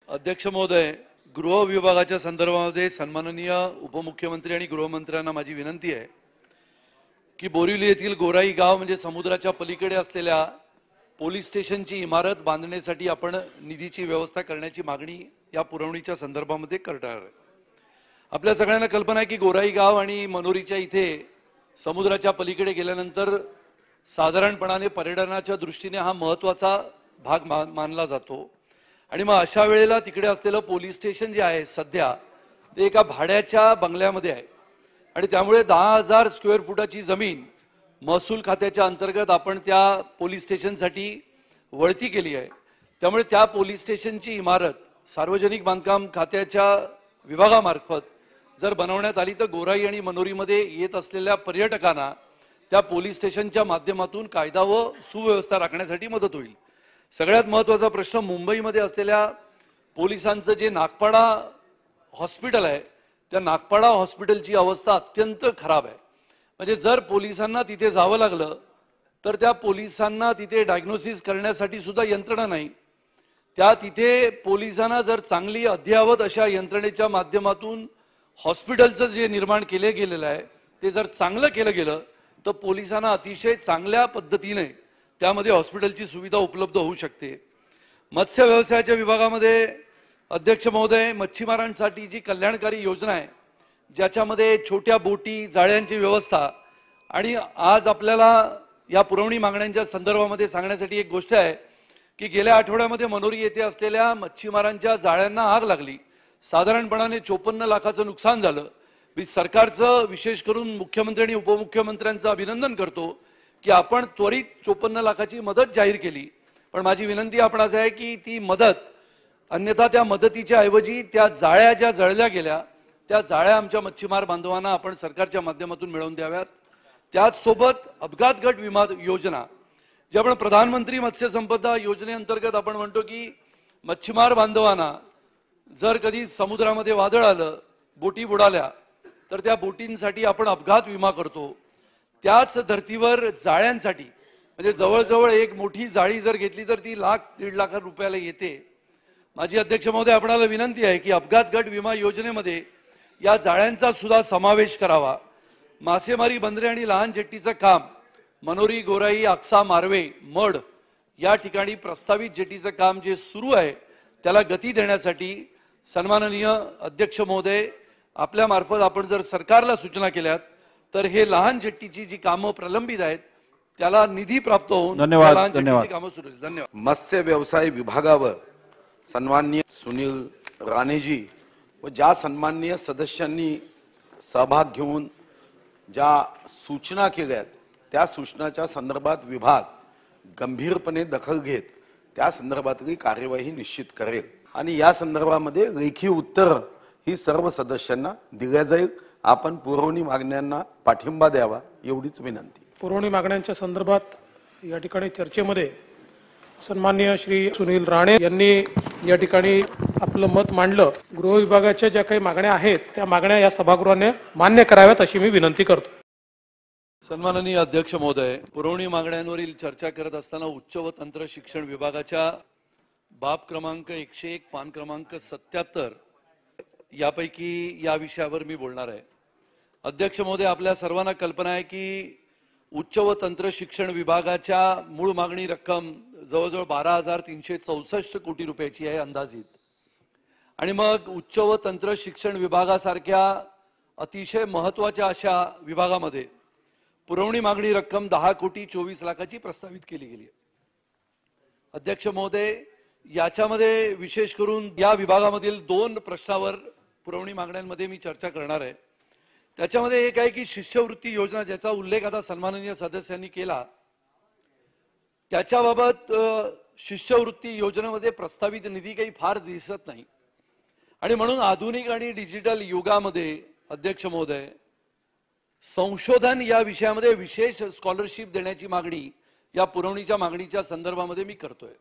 अध्यक्ष महोदय, गृह विभागाच्या संदर्भामध्ये सन्माननीय उपमुख्यमंत्री आणि गृहमंत्र्यांना माझी विनंती आहे की बोरिवली येथील गोराई गाव म्हणजे समुद्राच्या पलीकडे असलेल्या पोलीस स्टेशनची इमारत बांधण्यासाठी आपण निधीची व्यवस्था करण्याची मागणी या पुरवणीच्या संदर्भामध्ये करणार आहे। आपल्या सगळ्यांना कल्पना आहे की गोराई गाव आणि मनोरीच्या इथे समुद्राच्या पलीकडे गेल्यानंतर साधारणपणाने पर्यटनाच्या दृष्टीने हा महत्त्वाचा भाग मानला जातो आणि मग अशा वेळेला तिकडे असलेलं पोलीस स्टेशन जे आहे सध्या ते एका भाड्याच्या बंगल्यामध्ये आहे आणि त्यामुळे 10,000 स्क्वेअर फुटाची जमीन महसूल खात्याच्या अंतर्गत आपण त्या पोलीस स्टेशनसाठी वळती केली आहे। त्यामुळे त्या पोलीस स्टेशनची इमारत सार्वजनिक बांधकाम खात्याच्या विभागामार्फत जर बनवण्यात आली तर गोराई आणि मनोरीमध्ये येत असलेल्या पर्यटकांना त्या पोलीस स्टेशनच्या माध्यमातून कायदा व सुव्यवस्था राखण्यासाठी मदत होईल। सगळ्यात महत्त्वाचा प्रश्न मुंबईमध्ये असलेल्या पोलिसांचं जे नागपाडा हॉस्पिटल आहे त्या नागपाडा हॉस्पिटलची अवस्था अत्यंत खराब आहे। म्हणजे जर पोलिसांना तिथे जावं लागलं तर त्या पोलिसांना तिथे डायग्नोसिस करण्यासाठी सुद्धा यंत्रणा नाही। त्या तिथे पोलिसांना जर चांगली अद्ययावत अशा यंत्रणेच्या माध्यमातून हॉस्पिटलचं जे निर्माण केले गेलेलं आहे ते जर चांगलं केलं गेलं तर पोलिसांना अतिशय चांगल्या पद्धतीने त्यामध्ये हॉस्पिटलची सुविधा उपलब्ध होऊ शकते। मत्स्य व्यवसायाच्या विभागामध्ये अध्यक्ष महोदय, मच्छीमारांसाठी जी कल्याणकारी योजना आहे ज्याच्यामध्ये छोट्या बोटी जाळ्यांची व्यवस्था आणि आज आपल्याला या पुरवणी मागण्यांच्या संदर्भामध्ये सांगण्यासाठी एक गोष्ट आहे की गेल्या आठवड्यामध्ये मनोरी येथे असलेल्या मच्छीमारांच्या जाळ्यांना आग लागली। साधारणपणाने 54 लाखाचं नुकसान झालं। मी सरकारचं विशेष करून मुख्यमंत्री आणि उपमुख्यमंत्र्यांचं अभिनंदन करतो की आपण त्वरित 54 लाखाची मदत जाहीर केली। पण माझी विनंती आपणास आहे की ती मदत अन्यथा त्या मदतीच्या ऐवजी त्या जाळ्या ज्या जळल्या गेल्या त्या जाळ्या आमच्या मच्छीमार बांधवांना आपण सरकारच्या माध्यमातून मिळवून द्याव्यात। त्याच सोबत अपघात गट विमा योजना जी आपण प्रधानमंत्री मत्स्य संपदा योजनेअंतर्गत आपण म्हणतो की मच्छीमार बांधवांना जर कधी समुद्रामध्ये वादळ आलं, बोटी बुडाल्या तर त्या बोटींसाठी आपण अपघात विमा करतो। त्याच धर्तीवर जाळ्यांसाठी म्हणजे जवळजवळ एक मोठी जाळी जर घेतली तर ती 1,00,000-1.5 लाख रुपयाला येते। माझी अध्यक्ष महोदय आपणाला विनंती आहे की अपघात गट विमा योजनेमध्ये या जाळ्यांचा सुद्धा समावेश करावा। मासेमारी बंदरे आणि लहान जेट्टीचं काम मनोरी, गोराई, आक्सा, मारवे, मड या ठिकाणी प्रस्तावित जेटीचं काम जे सुरू आहे त्याला गती देण्यासाठी सन्माननीय अध्यक्ष महोदय आपल्या मार्फत आपण जर सरकारला सूचना केल्यात तर हे लहान जेट्टीची जी कामं प्रलंबित आहेत त्याला निधी प्राप्त होऊन लहान जेट्टीची कामं सुरू होतील। धन्यवाद। मत्स्य व्यवसाय विभागावर सन्माननीय सुनील राणेजी व ज्या सन्माननीय सदस्यांनी सहभाग घेऊन ज्या सूचना केल्या त्या सूचनाच्या संदर्भात विभाग गंभीरपणे दखल घेत त्या संदर्भातली कार्यवाही निश्चित करेल आणि या संदर्भामध्ये लेखी उत्तर ही सर्व सदस्यांना दिल्या जाईल। आपण पुरवणी मागण्यांना पाठिंबा द्यावा एवढीच विनंती। पुरवणी मागण्यांच्या संदर्भात या ठिकाणी चर्चेमध्ये सन्माननीय श्री सुनील राणे यांनी या ठिकाणी आपलं मत मांडलं। गृह विभागाच्या ज्या काही मागण्या आहेत त्या मागण्या या सभागृहाने मान्य कराव्यात अशी मी विनंती करतो। सन्माननीय अध्यक्ष महोदय, पुरवणी मागण्यांवरील चर्चा करत असताना उच्च व तंत्र शिक्षण विभागाच्या बाब क्रमांक 101 पान क्रमांक 77 यापैकी या विषयावर मी बोलणार आहे। अध्यक्ष महोदय, आपल्या सर्वांना कल्पना आहे की उच्च व तंत्र शिक्षण विभागाच्या मूळ मागणी रक्कम जवळजवळ 12,364 कोटी रुपयाची आहे अंदाजित। आणि मग उच्च व तंत्र शिक्षण विभागासारख्या अतिशय महत्त्वाच्या अशा विभागामध्ये पुरवणी मागणी रक्कम 10,24,00,000ची प्रस्तावित केली गेली आहे। अध्यक्ष महोदय, याच्यामध्ये विशेष करून या विभागामधील 2 प्रश्नावर पुरवणी मागण्यांमध्ये मी चर्चा करणार आहे। त्याच्यामध्ये एक आहे की शिष्यवृत्ती योजना ज्याचा उल्लेख आता सन्माननीय सदस्यांनी केला त्याच्याबाबत शिष्यवृत्ती योजनेमध्ये प्रस्तावित निधी काही फार दिसत नाही आणि म्हणून आधुनिक आणि डिजिटल युगामध्ये अध्यक्ष महोदय संशोधन या विषयामध्ये विशेष स्कॉलरशिप देण्याची मागणी या पुरवणीच्या मागणीच्या संदर्भामध्ये मी करतोय।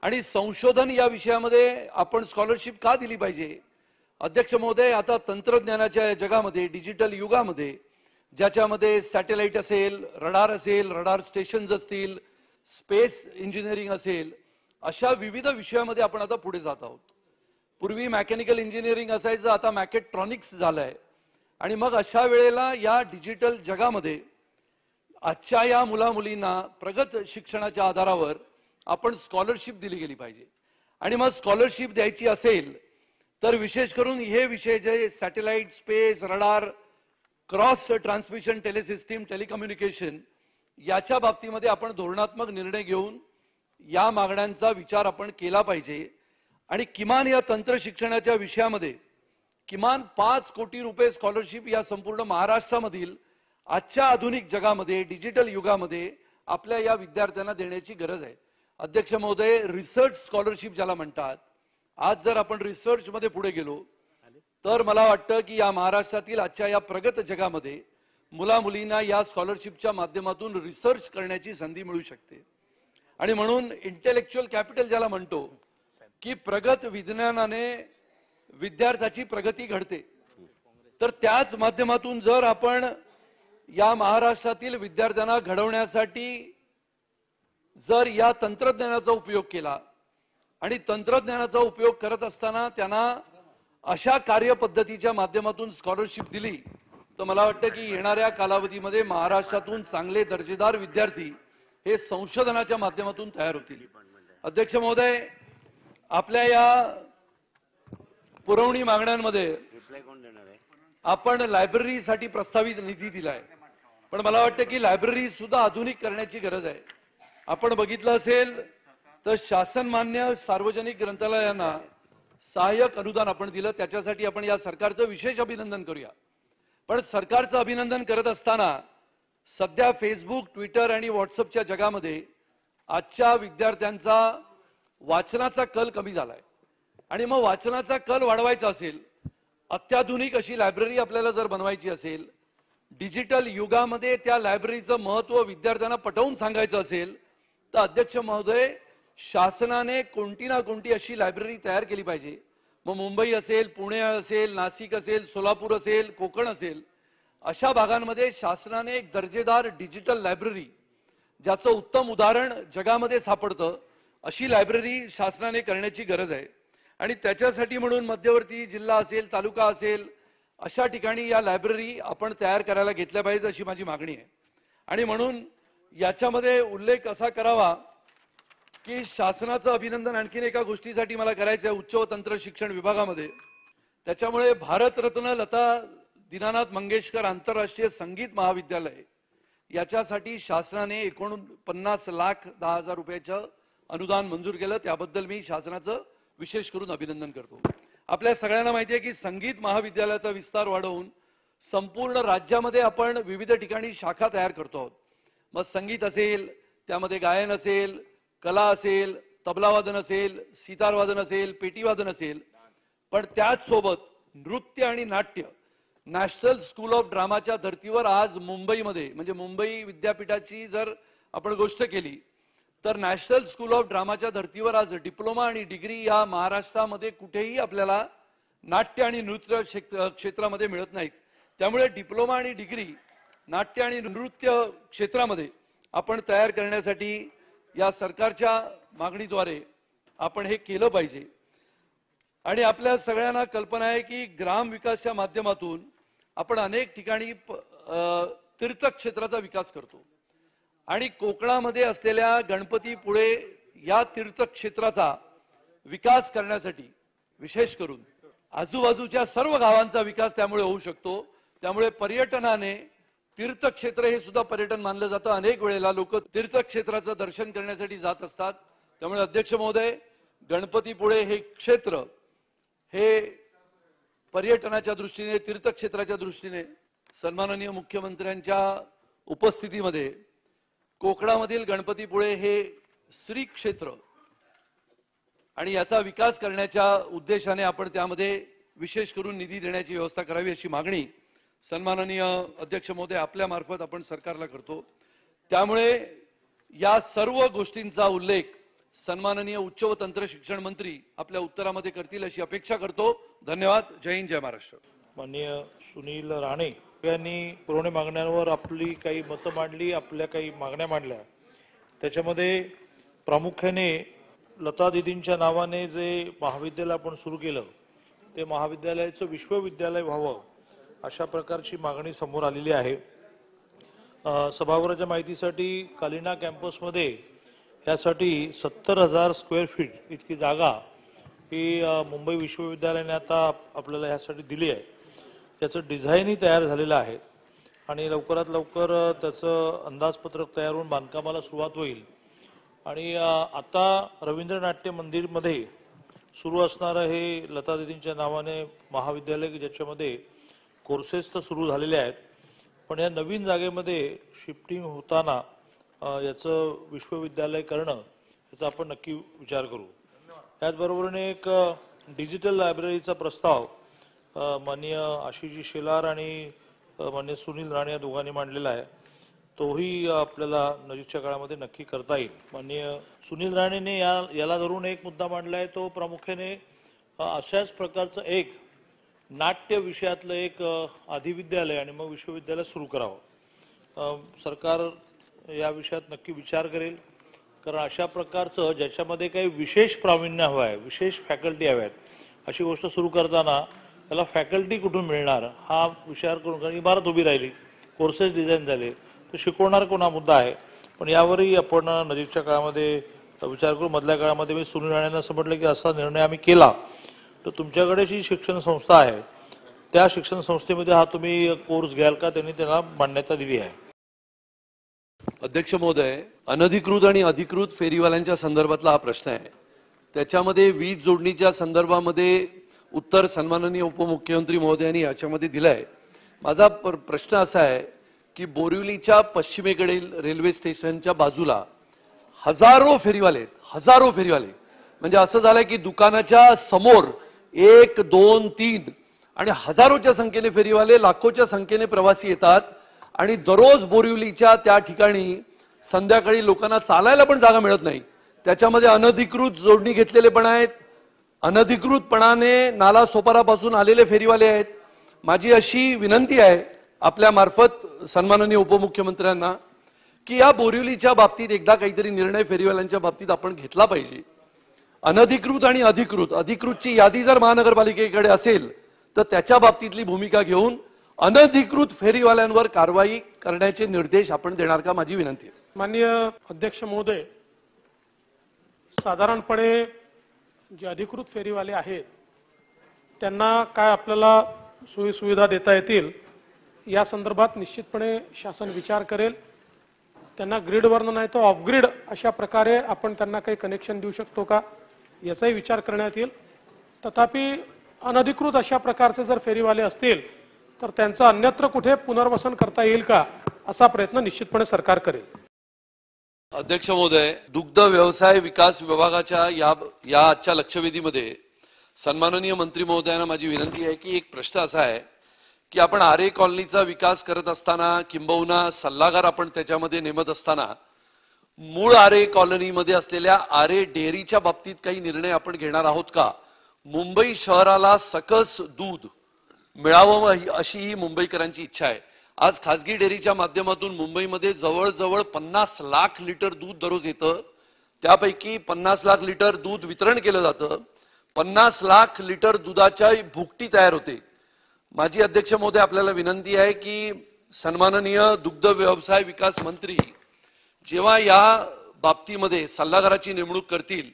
आणि संशोधन या विषयामध्ये आपण स्कॉलरशिप का दिली पाहिजे? अध्यक्ष महोदय, आता तंत्रज्ञानाच्या जगामध्ये डिजिटल युगामध्ये ज्याच्यामध्ये सॅटेलाइट असेल, रडार स्टेशन्स असतील, स्पेस इंजिनिअरिंग असेल, अशा विविध विषयामध्ये आपण आता पुढे जात आहोत। पूर्वी मेकॅनिकल इंजिनिअरिंग असायचं, आता मॅकेट्रॉनिक्स झालंय. आणि मग अशा वेळेला या डिजिटल जगामध्ये आजच्या या मुलामुलींना प्रगत शिक्षणाच्या आधारावर आपण स्कॉलरशिप दिली गेली पाहिजे. आणि मग स्कॉलरशिप द्यायची असेल तर विशेष करून हे विषय जे satellite, space, radar, cross transmission telesystem, telecommunication याच्या बाबतीमध्ये आपण धोरणात्मक निर्णय घेऊन या मागण्यांचा विचार आपण केला पाहिजे. आणि किमान या तंत्र शिक्षणाच्या विषयामध्ये किमान 5 कोटी रुपये स्कॉलरशिप या संपूर्ण महाराष्ट्रामधील आजच्या आधुनिक जगामध्ये डिजिटल युगामध्ये आपल्या या विद्यार्थ्यांना देण्याची गरज आहे. अध्यक्ष महोदय, रिसर्च स्कॉलरशिप ज्याला म्हणतात, आज जर आपण रिसर्च मध्ये पुढे गेलो तर मला वाटतं की या महाराष्ट्रातील आजच्या या प्रगत जगामध्ये मुला मुलींना या स्कॉलरशिपच्या माध्यमातून रिसर्च करण्याची संधी मिळू शकते. आणि म्हणून इंटेलेक्च्युअल कॅपिटल ज्याला म्हणतो की प्रगत विज्ञानाने विद्यार्थ्याची प्रगती घडते, तर त्याच माध्यमातून जर आपण या महाराष्ट्रातील विद्यार्थ्यांना घडवण्यासाठी जर या तंत्रज्ञानाचा उपयोग केला आणि तंत्रज्ञानाचा उपयोग करत असताना त्यांना अशा कार्यपद्धतीच्या माध्यमातून स्कॉलरशिप दिली तर मला वाटतं की येणाऱ्या कालावधीमध्ये महाराष्ट्रातून चांगले दर्जेदार विद्यार्थी हे संशोधनाच्या माध्यमातून तयार होतील. अध्यक्ष महोदय, आपल्या या पुरवणी मागण्यांमध्ये आपण लायब्ररीसाठी प्रस्तावित निधी दिलाय, पण मला वाटतं की लायब्ररी सुद्धा आधुनिक करण्याची गरज आहे. आपण बघितलं असेल तर शासनमान्य सार्वजनिक ग्रंथालयांना सहाय्यक अनुदान आपण दिलं, त्याच्यासाठी आपण या सरकारचं विशेष अभिनंदन करूया. पण सरकारचं अभिनंदन करत असताना सध्या फेसबुक, ट्विटर आणि व्हॉट्सअपच्या जगामध्ये आजच्या विद्यार्थ्यांचा वाचनाचा कल कमी झालाय. आणि मग वाचनाचा कल वाढवायचा असेल, अत्याधुनिक अशी लायब्ररी आपल्याला जर बनवायची असेल, डिजिटल युगामध्ये त्या लायब्ररीचं महत्व विद्यार्थ्यांना पटवून सांगायचं असेल, तर अध्यक्ष महोदय, शासनाने कोणती ना कोणती अशी लायब्ररी तयार केली पाहिजे. मग मुंबई असेल, पुणे असेल, नाशिक असेल, सोलापूर असेल, कोकण असेल, अशा भागांमध्ये शासनाने एक दर्जेदार डिजिटल लायब्ररी ज्याचं उत्तम उदाहरण जगामध्ये सापडतं अशी लायब्ररी शासनाने करण्याची गरज आहे. आणि त्याच्यासाठी म्हणून मध्यवर्ती जिल्हा असेल, तालुका असेल, अशा ठिकाणी या लायब्ररी आपण तयार करायला घेतल्या पाहिजेत अशी माझी मागणी आहे. आणि म्हणून याच्यामध्ये उल्लेख असा करावा की शासनाचं अभिनंदन आणखीन एका गोष्टीसाठी मला करायचं आहे, उच्च व तंत्र शिक्षण विभागामध्ये. त्याच्यामुळे भारतरत्न लता दीनानाथ मंगेशकर आंतरराष्ट्रीय संगीत महाविद्यालय याच्यासाठी शासनाने 49,10,00,000 रुपयाचं अनुदान मंजूर केलं. त्याबद्दल मी शासनाचं विशेष करून अभिनंदन करतो. आपल्या सगळ्यांना माहिती आहे की संगीत महाविद्यालयाचा विस्तार वाढवून संपूर्ण राज्यामध्ये आपण विविध ठिकाणी शाखा तयार करतो आहोत. मग संगीत असेल, त्यामध्ये गायन असेल, कला असेल, तबलावादन असेल, सितारवादन असेल, पेटीवादन असेल, पण त्याच सोबत नृत्य आणि नाट्य. नॅशनल स्कूल ऑफ ड्रामाच्या धर्तीवर आज मुंबईमध्ये, म्हणजे मुंबई विद्यापीठाची जर आपण गोष्ट केली तर नॅशनल स्कूल ऑफ ड्रामाच्या धर्तीवर आज डिप्लोमा आणि डिग्री या महाराष्ट्रामध्ये कुठेही आपल्याला नाट्य आणि नृत्य क्षेत्रामध्ये मिळत नाहीत. त्यामुळे डिप्लोमा आणि डिग्री नाट्य आणि नृत्य क्षेत्रामध्ये आपण तयार करण्यासाठी या सरकारच्या मागणीद्वारे आपण हे केलं पाहिजे. आणि आपल्या सगळ्यांना कल्पना आहे की ग्राम विकासच्या माध्यमातून आपण अनेक ठिकाणी तीर्थक्षेत्राचा विकास करतो. आणि कोकणामध्ये असलेल्या गणपतीपुळे या तीर्थक्षेत्राचा विकास करण्यासाठी विशेष करून आजूबाजूच्या सर्व गावांचा विकास त्यामुळे होऊ शकतो. त्यामुळे पर्यटनाने तीर्थक्षेत्र हे सुद्धा पर्यटन मानलं जातं. अनेक वेळेला लोक तीर्थक्षेत्राचं दर्शन करण्यासाठी जात असतात. त्यामुळे अध्यक्ष महोदय, गणपतीपुळे हे क्षेत्र हे पर्यटनाच्या दृष्टीने, तीर्थक्षेत्राच्या दृष्टीने सन्माननीय मुख्यमंत्र्यांच्या उपस्थितीमध्ये कोकणामधील गणपतीपुळे हे श्री क्षेत्र आणि याचा विकास करण्याच्या उद्देशाने आपण त्यामध्ये विशेष करून निधी देण्याची व्यवस्था करावी अशी मागणी सन्माननीय अध्यक्ष महोदय आपल्या मार्फत आपण सरकारला करतो. त्यामुळे या सर्व गोष्टींचा उल्लेख सन्माननीय उच्च व तंत्र शिक्षण मंत्री आपल्या उत्तरामध्ये करतील अशी अपेक्षा करतो. धन्यवाद. जय हिंद, जय महाराष्ट्र. माननीय सुनील राणे यांनी पुरवणी मागण्यांवर आपली काही मतं मांडली, आपल्या काही मागण्या मांडल्या. त्याच्यामध्ये प्रामुख्याने लता दीदींच्या नावाने जे महाविद्यालय आपण सुरू केलं ते महाविद्यालयाचं विश्वविद्यालय व्हावं अशा प्रकारची मागणी समोर आलेली आहे। सभागृहाच्या माहितीसाठी कालिना कॅम्पसमध्ये यासाठी 70,000 स्क्वेअर फीट इतकी जागा ही मुंबई विश्वविद्यालयाने आता आपल्याला यासाठी दिली आहे। त्याचं डिझाईनही तयार झालेलं आहे आणि लवकरात लवकर त्याचं अंदाजपत्रक तयार होऊन बांधकामाला सुरुवात होईल। आणि आता रवींद्र नाट्य मंदिरमध्ये सुरू असणारं हे लता दीदींच्या नावाने महाविद्यालय की ज्याच्यामध्ये कोर्सेस तर सुरू झालेले आहेत, पण या नवीन जागेमध्ये शिफ्टिंग होताना याचं विश्वविद्यालय करणं याचा आपण नक्की विचार करू। त्याचबरोबरीने एक डिजिटल लायब्ररीचा प्रस्ताव माननीय आशिषजी शेलार आणि माननीय सुनील राणे या दोघांनी मांडलेला आहे, तोही आपल्याला नजीकच्या काळामध्ये नक्की करता येईल। माननीय सुनील राणेने याला धरून एक मुद्दा मांडला आहे, तो प्रामुख्याने अशाच प्रकारचं एक नाट्य विषयातलं एक अधिविद्यालय आणि मग विश्वविद्यालय सुरू करावं। सरकार या विषयात नक्की विचार करेल, कारण अशा प्रकारचं ज्याच्यामध्ये काही विशेष प्रावीण्य हवं आहे, विशेष फॅकल्टी हव्या आहेत अशी गोष्ट सुरू करताना त्याला फॅकल्टी कुठून मिळणार हा विचार करून, कारण इमारत उभी राहिली, कोर्सेस डिझाईन झाले, तर शिकवणार कोण हा मुद्दा आहे। पण यावरही आपण नजीकच्या काळामध्ये विचार करू। मधल्या काळामध्ये मी सुनील राणेंना असं म्हटलं की असा निर्णय आम्ही केला तर तुमच्याकडे जी शिक्षण संस्था आहे त्या शिक्षण संस्थेमध्ये हा तुम्ही कोर्स घ्याल का, त्यांनी त्यांना मान्यता दिली आहे। अध्यक्ष महोदय, अनधिकृत आणि अधिकृत फेरीवाल्यांच्या संदर्भातला हा प्रश्न आहे। त्याच्यामध्ये वीज जोडणीच्या संदर्भामध्ये उत्तर सन्माननीय उपमुख्यमंत्री महोदयांनी याच्यामध्ये दिलंय। माझा प्रश्न असा आहे की बोरिवलीच्या पश्चिमेकडील रेल्वे स्टेशनच्या बाजूला हजारो फेरीवाले म्हणजे असं झालंय की दुकानाच्या समोर 1, 2, 3 आणि हजारोच्या संख्येने फेरीवाले, लाखोच्या संख्येने प्रवासी येतात आणि दररोज बोरिवलीच्या त्या ठिकाणी संध्याकाळी लोकांना चालायला पण जागा मिळत नाही। त्याच्यामध्ये अनधिकृत जोडणी घेतलेले पण आहेत, अनधिकृतपणाने नाला सोपारापासून आलेले फेरीवाले आहेत। माझी अशी विनंती आहे आपल्या मार्फत सन्माननीय उपमुख्यमंत्र्यांना की या बोरिवलीच्या बाबतीत एकदा काहीतरी निर्णय फेरीवाल्यांच्या बाबतीत आपण घेतला पाहिजे। अनधिकृत आणि अधिकृतची यादी जर महानगरपालिकेकडे असेल तर त्याच्या बाबतीतली भूमिका घेऊन अनधिकृत फेरीवाल्यांवर कारवाई करण्याचे निर्देश आपण देणार का, माझी विनंती आहे। माननीय अध्यक्ष महोदय, साधारणपणे जे अधिकृत फेरीवाले आहेत त्यांना काय आपल्याला सोयी सुविधा देता येतील या संदर्भात निश्चितपणे शासन विचार करेल। त्यांना ग्रीडवरनं नाही तर ऑफ ग्रीड अशा प्रकारे आपण त्यांना काही कनेक्शन देऊ शकतो का याचाही विचार करण्यात येईल। तथापि अनधिकृत अशा प्रकारचे जर फेरीवाले असतील तर त्यांचं अन्यत्र कुठे पुनर्वसन करता येईल का असा प्रयत्न निश्चितपणे सरकार करेल। अध्यक्ष महोदय, दुग्ध व्यवसाय विकास विभागाच्या या आजच्या लक्षवेधीमध्ये सन्माननीय मंत्री महोदयांना माझी विनंती आहे की एक प्रश्न असा आहे की आपण आरे कॉलनीचा विकास करत असताना किंबहुना सल्लागार आपण त्याच्यामध्ये नेमत असताना मूळ आरे कॉलनीमध्ये असलेल्या आरे डेअरीच्या बाबतीत काही निर्णय आपण घेणार आहोत का? मुंबई शहराला सकस दूध मिळावं अशी ही मुंबईकरांची इच्छा आहे। आज खासगी डेअरीच्या माध्यमातून मुंबईमध्ये जवळजवळ 50 लाख लिटर दूध दररोज येतं, त्यापैकी 50 लाख लिटर दूध वितरण केलं जातं, 50 लाख लिटर दुधाच्या भुकटी तयार होते। माझी अध्यक्ष महोदय आपल्याला विनंती आहे की सन्माननीय दुग्ध व्यवसाय विकास मंत्री जेव्हा या बाबतीमध्ये सल्लागाराची नेमणूक करतील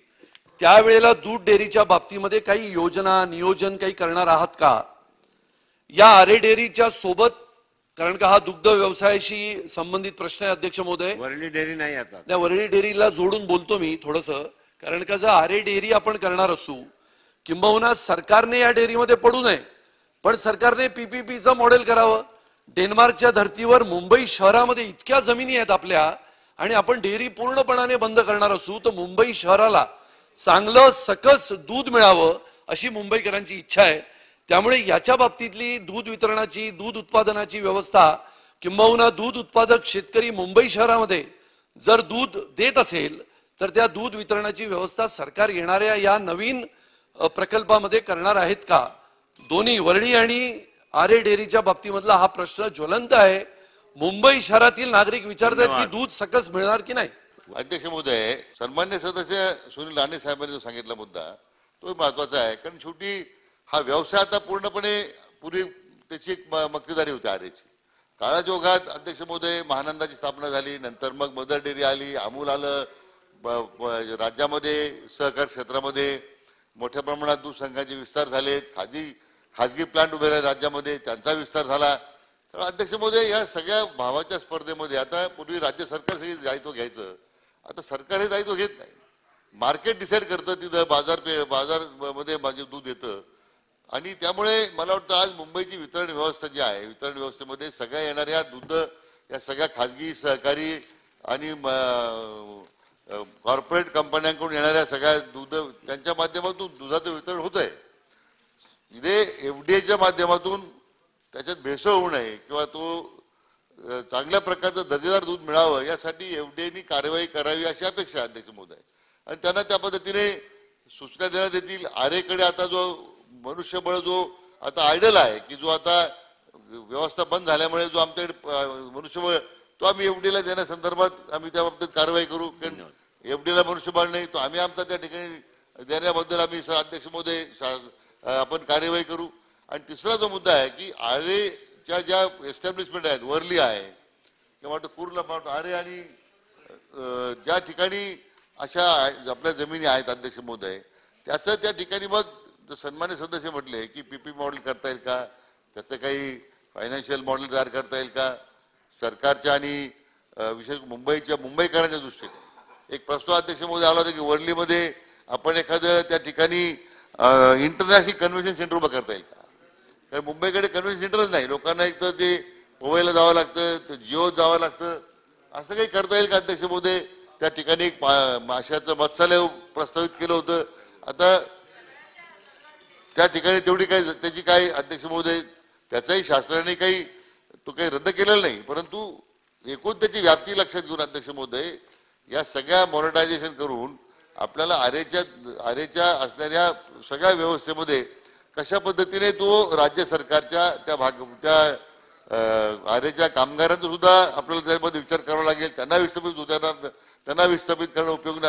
त्यावेळेला दूध डेअरीच्या बाबतीमध्ये काही योजना नियोजन काही करणार आहात का? या आरे डेअरीच्या सोबत, कारण का हा दुग्ध व्यवसायाशी संबंधित प्रश्न आहे अध्यक्ष महोदय, वरळी डेअरी नाही आता, त्या वरळी डेअरीला जोडून बोलतो मी थोडस, कारण का जर आरे डेअरी आपण करणार असू किंबहुना सरकारने या डेअरीमध्ये पडू नये पण सरकारने पीपीपीचं मॉडेल करावं। डेन्मार्कच्या धर्तीवर मुंबई शहरामध्ये इतक्या जमिनी आहेत आपल्या आणि आपण डेअरी पूर्णपणाने बंद करणार असू तर मुंबई शहराला चांगलं सकस दूध मिळावं अशी मुंबईकरांची इच्छा आहे। त्यामुळे याच्या बाबतीतली दूध वितरणाची, दूध उत्पादनाची व्यवस्था किंबहुना दूध उत्पादक शेतकरी मुंबई शहरामध्ये जर दूध देत असेल तर त्या दूध वितरणाची व्यवस्था सरकार येणाऱ्या या नवीन प्रकल्पामध्ये करणार आहेत का? दोन्ही वरळी आणि आरे डेअरीच्या बाबतीमधला हा प्रश्न ज्वलंत आहे। मुंबई शहरातील नागरिक विचारतात की दूध सकस मिळणार की नाही। अध्यक्ष महोदय, सन्मान्य सदस्य सुनील राणे साहेबांनी जो सांगितला मुद्दा तो महत्वाचा आहे, कारण शेवटी हा व्यवसाय आता पूर्णपणे पूर्वी त्याची एक मक्तेदारी होती आरेची. काळाच्या ओघात अध्यक्ष महोदय महानंदाची स्थापना झाली, नंतर मग मदर डेअरी आली, अमूल आलं, राज्यामध्ये सहकार क्षेत्रामध्ये मोठ्या प्रमाणात दूध संघाचे विस्तार झालेत, खाजगी प्लांट उभे राहिले राज्यामध्ये, त्यांचा विस्तार झाला. तर अध्यक्ष महोदय, या सगळ्या भावाच्या स्पर्धेमध्ये आता पूर्वी राज्य सरकार सगळी दायित्व घ्यायचं, आता सरकार हे दायित्व घेत नाही. मार्केट डिसाईड करतं, तिथं बाजारमध्ये माझे दूध येतं. आणि त्यामुळे मला वाटतं आज मुंबईची वितरण व्यवस्था जी आहे, वितरण व्यवस्थेमध्ये सगळ्या येणाऱ्या दूध या सगळ्या खाजगी सहकारी आणि कॉर्पोरेट कंपन्यांकडून येणाऱ्या सगळ्या दूध त्यांच्या माध्यमातून दुधाचं वितरण होत आहे. इथे एफडीएच्या माध्यमातून त्याच्यात भेसळ होऊ नये किंवा तो चांगल्या प्रकारचं दर्जेदार दूध मिळावं यासाठी एफडीएनी कारवाई करावी अशी अपेक्षा आहे अध्यक्ष महोदय. आणि त्यांना त्या पद्धतीने सूचना देण्यात येतील. आरेकडे आता जो मनुष्यबळ जो आता आयडल आहे की जो आता व्यवस्था बंद झाल्यामुळे जो आमच्याकडे मनुष्यबळ तो आम्ही एफडीला देण्यासंदर्भात आम्ही त्या बाबतीत कारवाई करू. कारण एफडीला मनुष्यबळ नाही तो आम्ही आमचा त्या ठिकाणी देण्याबद्दल आम्ही अध्यक्ष महोदय आपण कार्यवाही करू. आणि तिसरा जो मुद्दा आहे की आरेच्या ज्या एस्टॅब्लिशमेंट आहेत, वर्ली आहे किंवा कुर्ला आरे आणि ज्या ठिकाणी अशा आपल्या जमिनी आहेत अध्यक्ष महोदय, त्याचं त्या ठिकाणी मग सन्मान्य सदस्य म्हटले की पीपी मॉडेल करता येईल का, त्याचं काही फायनान्शियल मॉडेल तयार करता येईल का सरकारच्या आणि विशेष मुंबईकरांच्या दृष्टीने. एक प्रस्ताव अध्यक्ष महोदय आला होता की वर्लीमध्ये आपण एखादं त्या ठिकाणी इंटरनॅशनल कन्व्हेन्शन सेंटर उभं करता येईल का. कारण मुंबईकडे कन्व्हेन्शन सेंटरच नाही, लोकांना एक तर ते पोवायला जावं लागतं, तर जिओ जावं लागतं. असं काही करता येईल का अध्यक्ष महोदय. त्या ठिकाणी एक माशाचं मत्स्यालय प्रस्तावित केलं होतं. आता त्या ठिकाणी तेवढी काही त्याची काय अध्यक्ष महोदय त्याचाही शास्त्राने काही तो काही रद्द केलेला नाही, परंतु एकूण त्याची व्याप्ती लक्षात घेऊन अध्यक्ष महोदय या सगळ्या मॉनिटायझेशन करून आपल्याला आरेच्या असणाऱ्या सगळ्या व्यवस्थेमध्ये कशा पद्धतीने तो राज्य सरकारच्या त्या आरेच्या कामगारांचा सुद्धा आपल्याला त्यामध्ये विचार करावा लागेल. त्यांना विस्थापित करणं उपयोग होणं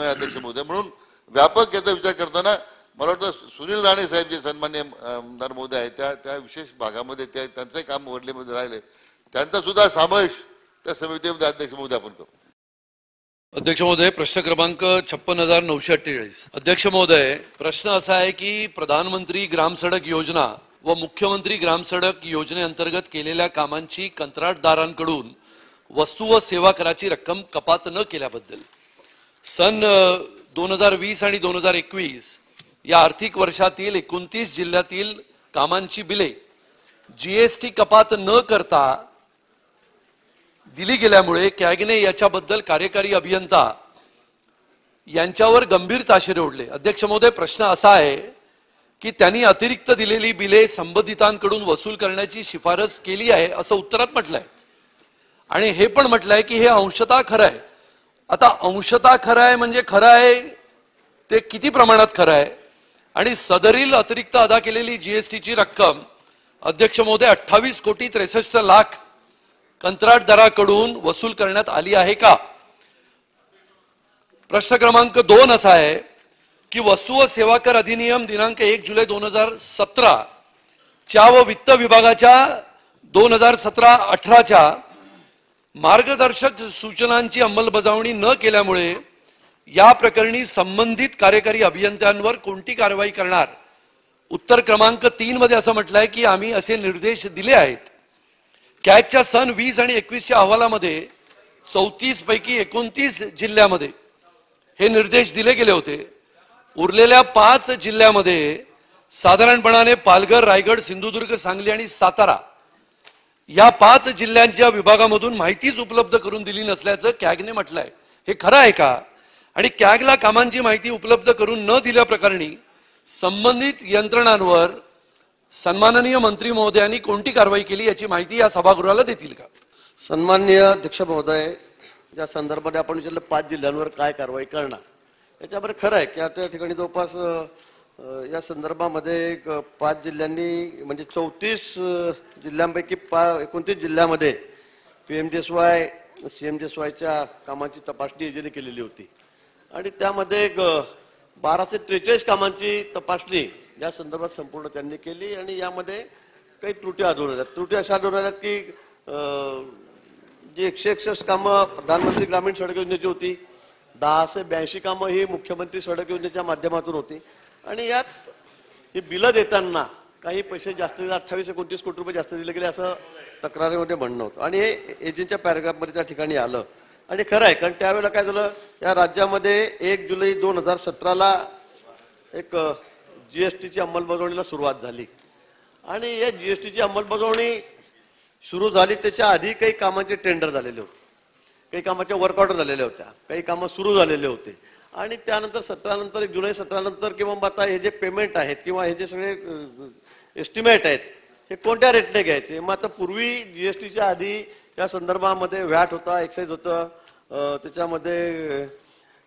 अध्यक्ष महोदय. म्हणून व्यापक याचा विचार करताना मला वाटतं सुनील राणे साहेब जे सन्मान्य आमदार महोदय आहेत त्या विशेष भागामध्ये त्यांचंही काम वर्लीमध्ये राहिले, त्यांचा सुद्धा समावेश त्या समितीमध्ये अध्यक्ष महोदय आपण करू. अध्यक्ष महोदय, प्रश्न क्रमांक 56,948. अध्यक्ष महोदय, प्रश्न असा आहे की प्रधानमंत्री ग्राम सडक योजना व मुख्यमंत्री ग्राम सडक योजनेअंतर्गत केलेल्या कामांची कंत्राटदारांकडून वस्तू व सेवा कराची रक्कम कपात न केल्याबद्दल सन 2020 आणि 2021 या आर्थिक वर्षातील 29 जिल्ह्यातील कामांची बिले जीएसटी कपात न करता दिली गेल्यामुळे कॅगने याच्याबद्दल कार्यकारी अभियंता यांच्यावर गंभीर ताशेरे ओढले. अध्यक्ष महोदय, प्रश्न असा आहे की त्यांनी अतिरिक्त दिलेली बिले संबंधितांकडून वसूल करण्याची शिफारस केली आहे असं उत्तरात म्हटलंय आणि हे पण म्हटलंय की हे अंशतः खरं आहे. आता अंशतः खरं आहे म्हणजे खरं आहे ते किती प्रमाणात खरं आहे आणि सदरील अतिरिक्त अदा केलेली जीएसटीची रक्कम अध्यक्ष महोदय 28,63,00,000 कंत्राटदाराकडून वसूल करण्यात आली आहे का. प्रश्न क्रमांक 2 असा आहे की वस्तू व सेवा कर अधिनियम दिनांक 1 जुलै 2017 च्या व वित्त विभागाच्या 2017-18च्या मार्गदर्शक सूचनांची अंमलबजावणी न केल्यामुळे या प्रकरणी संबंधित कार्यकारी अभियंत्यांवर कोणती कारवाई करणार. उत्तर क्रमांक 3 मध्ये असं म्हटलंय की आम्ही असे निर्देश दिले आहेत. कॅगच्या सन 20 आणि 21च्या अहवालामध्ये 34 पैकी 29 जिल्ह्यामध्ये हे निर्देश दिले गेले होते. उरलेल्या 5 जिल्ह्यामध्ये साधारणपणाने पालघर, रायगड, सिंधुदुर्ग, सांगली आणि सातारा या 5 जिल्ह्यांच्या विभागामधून माहितीच उपलब्ध करून दिली नसल्याचं कॅगने म्हटलंय. हे खरं आहे का. आणि कॅगला कामांची माहिती उपलब्ध करून न दिल्याप्रकरणी संबंधित यंत्रणांवर सन्माननीय मंत्री महोदयांनी कोणती कारवाई केली याची माहिती या सभागृहाला देतील का. सन्माननीय अध्यक्ष महोदय, ज्या संदर्भात आपण विचारलं 5 जिल्ह्यांवर काय कारवाई करणार, याच्यावर खरं आहे की त्या ठिकाणी जवळपास या संदर्भामध्ये 5 जिल्ह्यांनी म्हणजे 34 जिल्ह्यांपैकी 29 जिल्ह्यामध्ये PMGSY CMJSYच्या कामांची तपासणी एजने केलेली होती आणि त्यामध्ये 1243 कामांची तपासणी या संदर्भात संपूर्ण त्यांनी केली आणि यामध्ये काही त्रुटी आढळून आल्या. त्रुटी अशा आढळून आल्यात की जी 161 कामं प्रधानमंत्री ग्रामीण सडक योजनेची होती, 1082 कामं ही मुख्यमंत्री सडक योजनेच्या माध्यमातून होती आणि यात ही बिलं देताना काही पैसे जास्त 28-29 कोटी रुपये जास्त दिले गेले असं तक्रारीमध्ये म्हणणं होतं आणि हे एजंटच्या पॅराग्राफमध्ये त्या ठिकाणी आलं आणि खरं आहे. कारण त्यावेळेला काय झालं, या राज्यामध्ये 1 जुलै 2017ला एक GSTची अंमलबजावणीला सुरुवात झाली आणि या GSTची अंमलबजावणी सुरू झाली त्याच्या आधी काही कामांचे टेंडर झालेले होते, काही कामाच्या वर्क ऑर्डर झालेल्या होत्या, काही कामं सुरू झालेले होते आणि त्यानंतर 17 नंतर 1 जुलै 17 नंतर किंवा आता हे जे पेमेंट आहेत किंवा हे जे सगळे एस्टिमेट आहेत हे कोणत्या रेटने घ्यायचे. मग आता पूर्वी GSTच्या आधी या संदर्भामध्ये व्हॅट होता, एक्साईज होतं, त्याच्यामध्ये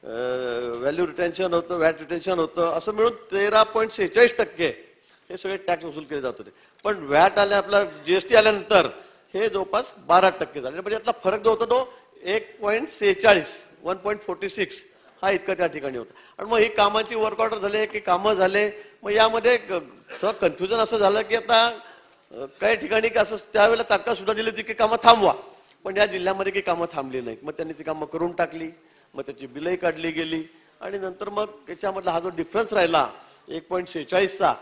व्हॅल्यू रिटेन्शन होतं, व्हॅट रिटेन्शन होतं, असं मिळून 13.46% हे सगळे टॅक्स वसूल केले जात होते. पण व्हॅट आल्या आपला GST आल्यानंतर हे जवळपास 12% झाले. म्हणजे यातला फरक जो होता तो 1.46 1.46 हा इतका त्या ठिकाणी होता. आणि मग ही कामाची वर्क ऑर्डर झाले की कामं झाले, मग यामध्ये कन्फ्युजन असं झालं की आता काही ठिकाणी असं त्यावेळेला तात्काळ सुद्धा दिली होती की कामं थांबवा, पण या जिल्ह्यामध्ये काही कामं थांबली नाहीत. मग त्यांनी ती कामं करून टाकली, मग त्याची बिलही काढली गेली आणि नंतर मग त्याच्यामधला हा जो डिफरन्स राहिला 1.46चा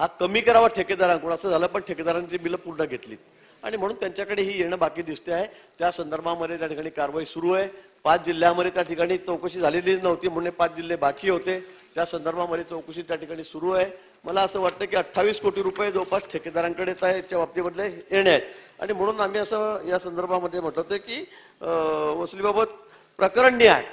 हा कमी करावा ठेकेदारांकडून असं झालं, पण ठेकेदारांनी ती बिलं पूर्ण घेतली आणि म्हणून त्यांच्याकडे ही येणं बाकी दिसते आहे. त्या संदर्भामध्ये त्या ठिकाणी कारवाई सुरू आहे. 5 जिल्ह्यामध्ये त्या ठिकाणी चौकशी झालेली नव्हती म्हणून 5 जिल्हे बाकी होते, त्या संदर्भामध्ये चौकशी त्या ठिकाणी सुरू आहे. मला असं वाटतं की 28 कोटी रुपये जवळपास ठेकेदारांकडे त्याच्या बाबतीमधले येणे आहेत आणि म्हणून आम्ही असं या संदर्भामध्ये म्हटलं होतं की वसुलीबाबत प्रकरण न्याय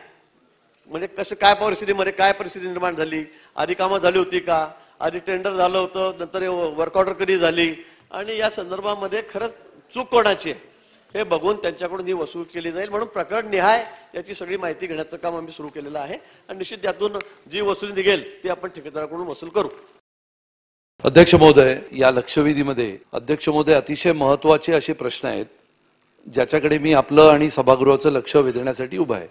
म्हणजे कसं काय परिस्थितीमध्ये काय परिस्थिती निर्माण झाली, आधी कामं झाली होती का, आधी टेंडर झालं होतं, नंतर वर्क ऑर्डर कधी झाली आणि या संदर्भामध्ये खरंच चूक कोणाची आहे हे बघून त्यांच्याकडून ही वसूल केली जाईल. म्हणून प्रकरण निहाय याची सगळी माहिती घेण्याचं काम आम्ही सुरू केलेलं आहे आणि निश्चित त्यातून जी वसुली निघेल ती आपण ठेकेदाराकडून वसूल करू. अध्यक्ष महोदय, या लक्षवेधीमध्ये अध्यक्ष महोदय अतिशय महत्वाचे असे प्रश्न आहेत ज्याच्याकडे मी आपलं आणि सभागृहाचं लक्ष वेधण्यासाठी उभा आहे.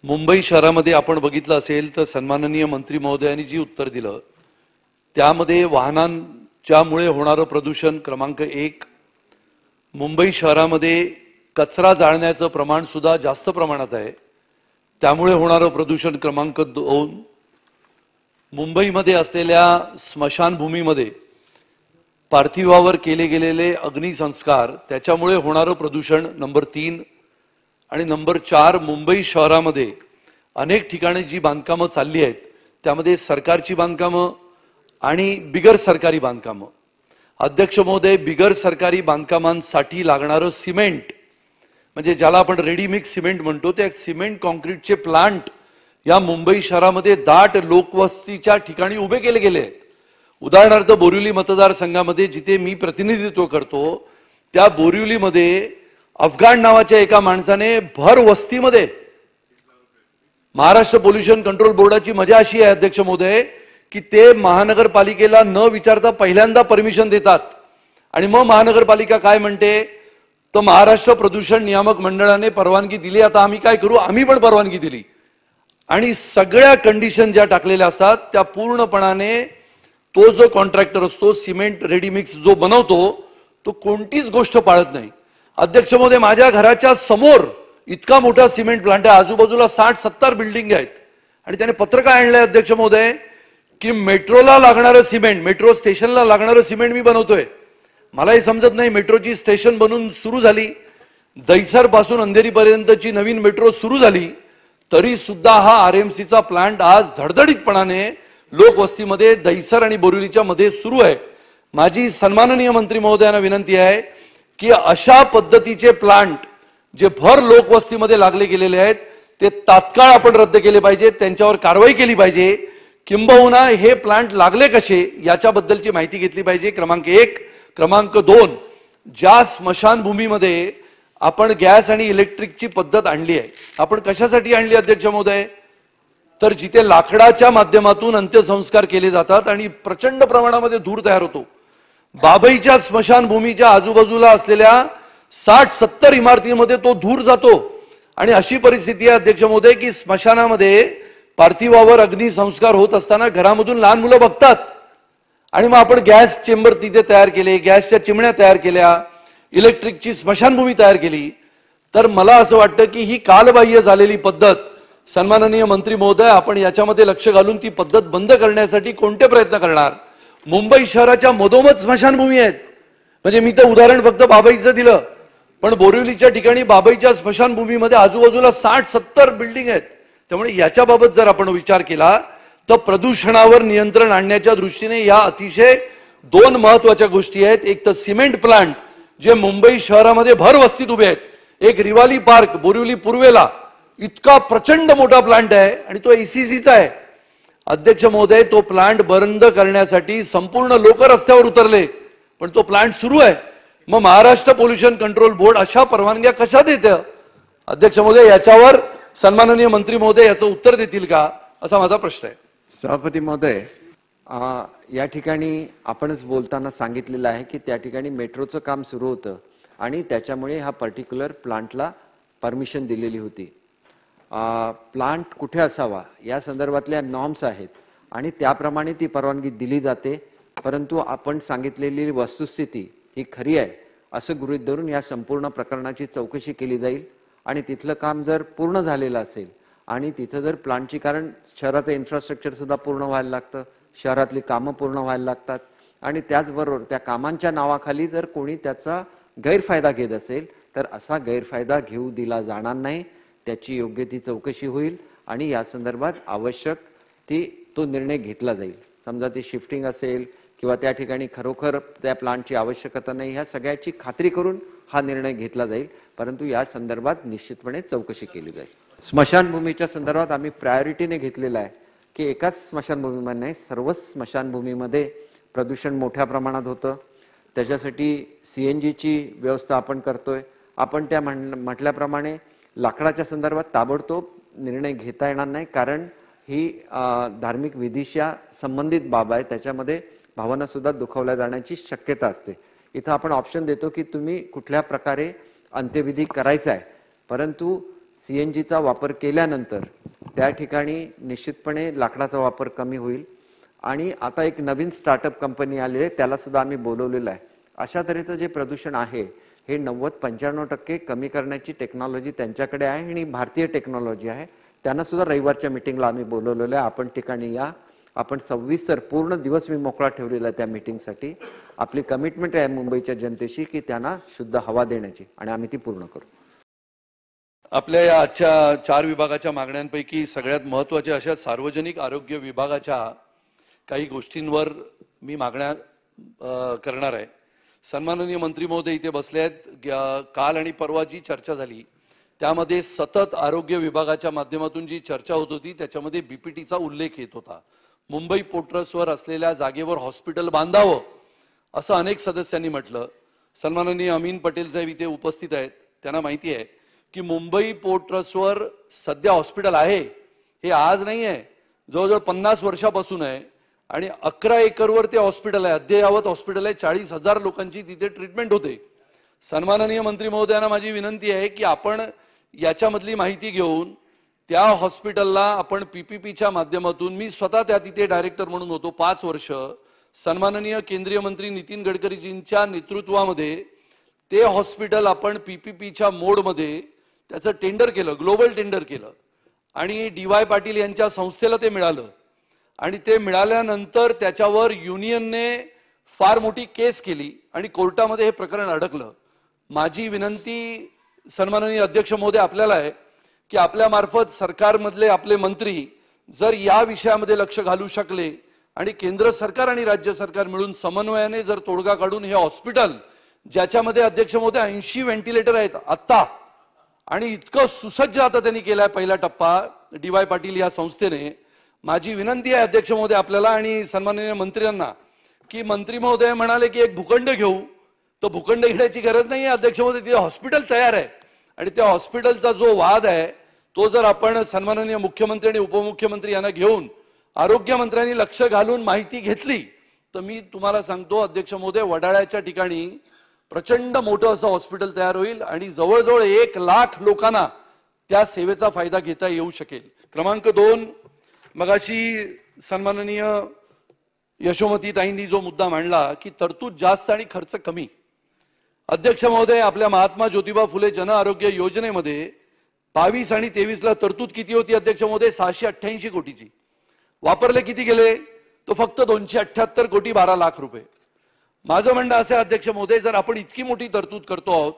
मुंबई शहरामध्ये आपण बघितलं असेल तर सन्माननीय मंत्री महोदयांनी जी उत्तर दिलं त्यामध्ये वाहनांच्यामुळे होणारं प्रदूषण क्रमांक 1, मुंबई शहरामध्ये कचरा जाळण्याचं प्रमाण सुद्धा जास्त प्रमाणात आहे त्यामुळे होणारं प्रदूषण क्रमांक 2, मुंबईमध्ये असलेल्या स्मशानभूमीमध्ये पार्थिवावर केले गेलेले अग्निसंस्कार त्याच्यामुळे होणारं प्रदूषण नंबर 3 आणि नंबर 4, मुंबई शहरामध्ये अनेक ठिकाणी जी बांधकामं चालली आहेत त्यामध्ये सरकारची बांधकामं आणि बिगर सरकारी बांधकामं. अध्यक्ष महोदय, बिगर सरकारी बांधकामांसाठी लागणारं सिमेंट म्हणजे ज्याला आपण रेडीमिक्स सिमेंट म्हणतो त्या सिमेंट कॉन्क्रीटचे प्लांट या मुंबई शहरामध्ये दाट लोकवस्तीच्या ठिकाणी उभे केले गेले आहेत. उदाहरणार्थ बोरिवली मतदारसंघामध्ये जिथे मी प्रतिनिधित्व करतो त्या बोरिवलीमध्ये अफगाण नावाच्या एका माणसाने भर वस्तीमध्ये महाराष्ट्र पोल्युशन कंट्रोल बोर्डाची मजा अशी आहे अध्यक्ष महोदय की ते महानगरपालिकेला न विचारता पहिल्यांदा परमिशन देतात आणि मग महानगरपालिका काय म्हणते तर महाराष्ट्र प्रदूषण नियामक मंडळाने परवानगी दिली, आता आम्ही काय करू, आम्ही पण परवानगी दिली आणि सगळ्या कंडिशन ज्या टाकलेल्या असतात त्या पूर्णपणाने तो जो कॉन्ट्रॅक्टर असतो सिमेंट रेडीमिक्स जो बनवतो तो कोणतीच गोष्ट पाळत नाही. अध्यक्ष महोदय, माझ्या घराच्या समोर इतका मोठा सिमेंट प्लांट आहे, आजूबाजूला 60-70 बिल्डिंग आहेत आणि त्याने पत्र काय आणलंय अध्यक्ष महोदय की मेट्रोला लागणारं सिमेंट, मेट्रो स्टेशनला लागणारं सिमेंट मी बनवतोय. मलाही समजत नाही, मेट्रोची स्टेशन बनून सुरू झाली, दहिसर पासून अंधेरीपर्यंतची नवीन मेट्रो सुरू झाली तरी सुद्धा हा RMCचा प्लांट आज धडधडीतपणाने लोकवस्तीमध्ये दहिसर आणि बोरिवलीच्या मध्ये सुरू आहे. माझी सन्माननीय मंत्री महोदयांना विनंती आहे की अशा पद्धतीचे प्लांट जे भर लोकवस्तीमध्ये लागले गेलेले आहेत ते तात्काळ आपण रद्द केले पाहिजे, त्यांच्यावर कारवाई केली पाहिजे, किंबहुना हे प्लांट लागले कसे याच्याबद्दलची माहिती घेतली पाहिजे. क्रमांक 1. क्रमांक 2, ज्या स्मशानभूमीमध्ये आपण गॅस आणि इलेक्ट्रिकची पद्धत आणली आहे, आपण कशासाठी आणली अध्यक्ष महोदय तर जिथे लाकडाच्या माध्यमातून अंत्यसंस्कार केले जातात आणि प्रचंड प्रमाणामध्ये धूर तयार होतो. बाबईच्या स्मशानभूमीच्या आजूबाजूला असलेल्या 60-70 इमारतींमध्ये तो धूर जातो आणि अशी परिस्थिती आहे अध्यक्ष महोदय की स्मशानामध्ये पार्थिवावर अग्निसंस्कार होत असताना घरामधून लहान मुलं बघतात आणि मग आपण गॅस चेंबर तिथे तयार केले, गॅसच्या चिमण्या तयार केल्या, इलेक्ट्रिकची स्मशानभूमी तयार केली. तर मला असं वाटतं की ही कालबाह्य झालेली पद्धत, सन्माननीय मंत्री महोदय, आपण याच्यामध्ये लक्ष घालून ती पद्धत बंद करण्यासाठी कोणते प्रयत्न करणार? मुंबई शहराच्या मधोमध स्मशानभूमी आहेत. म्हणजे मी तर उदाहरण फक्त बाबईचं दिलं, पण बोरिवलीच्या ठिकाणी बाबईच्या स्मशानभूमीमध्ये आजूबाजूला 60-70 बिल्डिंग आहेत. त्यामुळे याच्याबाबत जर आपण विचार केला तर प्रदूषणावर नियंत्रण आणण्याच्या दृष्टीने या अतिशय दोन महत्वाच्या गोष्टी आहेत. एक तर सिमेंट प्लांट जे मुंबई शहरामध्ये भर वस्तीत उभे आहेत, एक रिवाली पार्क बोरिवली पूर्वेला इतका प्रचंड मोठा प्लांट आहे आणि तो एसीसीचा आहे. अध्यक्ष महोदय, तो प्लांट बंद करण्यासाठी संपूर्ण लोक रस्त्यावर उतरले, पण तो प्लांट सुरू आहे. मग महाराष्ट्र पोल्युशन कंट्रोल बोर्ड अशा परवानग्या कशा देतं? अध्यक्ष महोदय, याच्यावर सन्माननीय मंत्री महोदय याचं उत्तर देतील का, असा माझा प्रश्न आहे. सभापती महोदय, या ठिकाणी आपणच बोलताना सांगितलेलं आहे की त्या ठिकाणी मेट्रोचं काम सुरू होतं आणि त्याच्यामुळे हा पर्टिक्युलर प्लांटला परमिशन दिलेली होती. प्लांट कुठे असावा या संदर्भातल्या नॉर्म्स आहेत आणि त्याप्रमाणे ती परवानगी दिली जाते. परंतु आपण सांगितलेली वस्तुस्थिती ही खरी आहे असं गृहीत धरून या संपूर्ण प्रकरणाची चौकशी केली जाईल आणि तिथलं काम जर पूर्ण झालेलं असेल आणि तिथं जर प्लांटची, कारण शहराचं इन्फ्रास्ट्रक्चर सुद्धा पूर्ण व्हायला लागतं, शहरातली कामं पूर्ण व्हायला लागतात आणि त्याचबरोबर त्या कामांच्या नावाखाली जर कोणी त्याचा गैरफायदा घेत असेल तर असा गैरफायदा घेऊ दिला जाणार नाही. त्याची योग्य ती चौकशी होईल आणि या संदर्भात आवश्यक तो निर्णय घेतला जाईल. समजा ती शिफ्टिंग असेल किंवा त्या ठिकाणी खरोखर त्या प्लांटची आवश्यकता नाही, ह्या सगळ्याची खात्री करून हा निर्णय घेतला जाईल. परंतु या संदर्भात निश्चितपणे चौकशी केली जाईल. स्मशानभूमीच्या संदर्भात आम्ही प्रायोरिटीने घेतलेला आहे की एकाच स्मशानभूमीमध्ये नाही, सर्वच स्मशानभूमीमध्ये प्रदूषण मोठ्या प्रमाणात होतं. त्याच्यासाठी CNGची व्यवस्था आपण करतोय. आपण त्या म्हटल्याप्रमाणे लाकडाच्या संदर्भात ताबडतोब निर्णय घेता येणार नाही, कारण ही धार्मिक विधीच्या संबंधित बाब आहे. त्याच्यामध्ये भावना सुद्धा दुखावल्या जाण्याची शक्यता असते. इथं आपण ऑप्शन देतो की तुम्ही कुठल्या प्रकारे अंत्यविधी करायचा आहे, परंतु CNGचा वापर केल्यानंतर त्या ठिकाणी निश्चितपणे लाकडाचा वापर कमी होईल. आणि आता एक नवीन स्टार्टअप कंपनी आली आहे, त्याला सुद्धा आम्ही बोलवलेलं आहे. अशा तऱ्हेचं जे प्रदूषण आहे हे 90-95% कमी करण्याची टेक्नॉलॉजी त्यांच्याकडे आहे आणि भारतीय टेक्नॉलॉजी आहे. त्यांना सुद्धा रविवारच्या मीटिंगला आम्ही बोलवलेलं आहे. आपण ठिकाणी या. आपण 26 पूर्ण दिवस मी मोकळा ठेवलेला आहे त्या मीटिंगसाठी. आपली कमिटमेंट आहे मुंबईच्या जनतेशी की त्यांना शुद्ध हवा देण्याची आणि आम्ही ती पूर्ण करू. आपल्या या आजच्या 4 विभागाच्या मागण्यांपैकी सगळ्यात महत्त्वाच्या अशा सार्वजनिक आरोग्य विभागाच्या काही गोष्टींवर मी मागण्या करणार आहे. सन्माननीय मंत्री महोदय इथे बसले आहेत. काल आणि परवा जी चर्चा झाली त्यामध्ये सतत आरोग्य विभागाच्या माध्यमातून जी चर्चा होत होती त्याच्यामध्ये BPTचा उल्लेख येत होता. मुंबई पोर्ट ट्रस्टवर असलेल्या जागेवर हॉस्पिटल बांधावं असं अनेक सदस्यांनी म्हटलं. सन्माननीय अमीन पटेल साहेब इथे उपस्थित आहेत. त्यांना माहिती आहे की मुंबई पोर्ट ट्रस्टवर सध्या हॉस्पिटल आहे, हे आज नाही आहे, जवळजवळ 50 वर्षापासून आहे आणि 11 एकरवर ते हॉस्पिटल आहे, अद्ययावत हॉस्पिटल आहे. 40,000 लोकांची तिथे ट्रीटमेंट होते. सन्माननीय मंत्री महोदयांना माझी विनंती आहे की आपण याच्यामधली माहिती घेऊन त्या हॉस्पिटलला आपण PPPच्या माध्यमातून, मी स्वतः त्या तिथे डायरेक्टर म्हणून होतो 5 वर्ष, सन्माननीय केंद्रीय मंत्री नितीन गडकरीजींच्या नेतृत्वामध्ये ते हॉस्पिटल आपण PPPच्या मोडमध्ये त्याचं टेंडर केलं, ग्लोबल टेंडर केलं आणि DY पाटील यांच्या संस्थेला ते मिळालं आणि ते मिळाल्यानंतर त्याच्यावर युनियनने फार मोठी केस केली आणि कोर्टामध्ये हे प्रकरण अडकलं. माझी विनंती सन्माननीय अध्यक्ष महोदय आपल्याला आहे की आपल्या मार्फत सरकारमधले आपले मंत्री जर या विषयामध्ये लक्ष घालू शकले आणि केंद्र सरकार आणि राज्य सरकार मिळून समन्वयाने जर तोडगा काढून हे हॉस्पिटल, ज्याच्यामध्ये अध्यक्ष महोदय 80 व्हेंटिलेटर आहेत आत्ता आणि इतकं सुसज्ज आता त्यांनी केलाय पहिला टप्पा DY पाटील या संस्थेने. माझी विनंती आहे अध्यक्ष महोदय आपल्याला आणि सन्माननीय मंत्र्यांना की मंत्री महोदय म्हणाले की एक भूखंड घेऊ, तर भूखंड घेण्याची गरज नाही आहे अध्यक्ष महोदय, तिथे हॉस्पिटल तयार आहे आणि त्या हॉस्पिटलचा जो वाद आहे तो जर आपण सन्माननीय मुख्यमंत्री आणि उपमुख्यमंत्री यांना घेऊन आरोग्य मंत्र्यांनी लक्ष घालून माहिती घेतली तर मी तुम्हाला सांगतो अध्यक्ष महोदय, वडाळ्याच्या ठिकाणी प्रचंड मोठं असं हॉस्पिटल तयार होईल आणि जवळजवळ 1 लाख लोकांना त्या सेवेचा फायदा घेता येऊ शकेल. क्रमांक 2, मगाशी सन्माननीय यशोमती ताईंनी जो मुद्दा मांडला की तरतूद जास्त आणि खर्च कमी. अध्यक्ष महोदय, आपल्या महात्मा ज्योतिबा फुले जन आरोग्य योजनेमध्ये 22 आणि 23 ला तरतूद किती होती अध्यक्ष महोदय? 688 कोटीची. वापरले किती गेले? तो फक्त 278 कोटी 12 लाख रुपये. माझं म्हणणं असं आहे अध्यक्ष महोदय, जर आपण इतकी मोठी तरतूद करतो आहोत,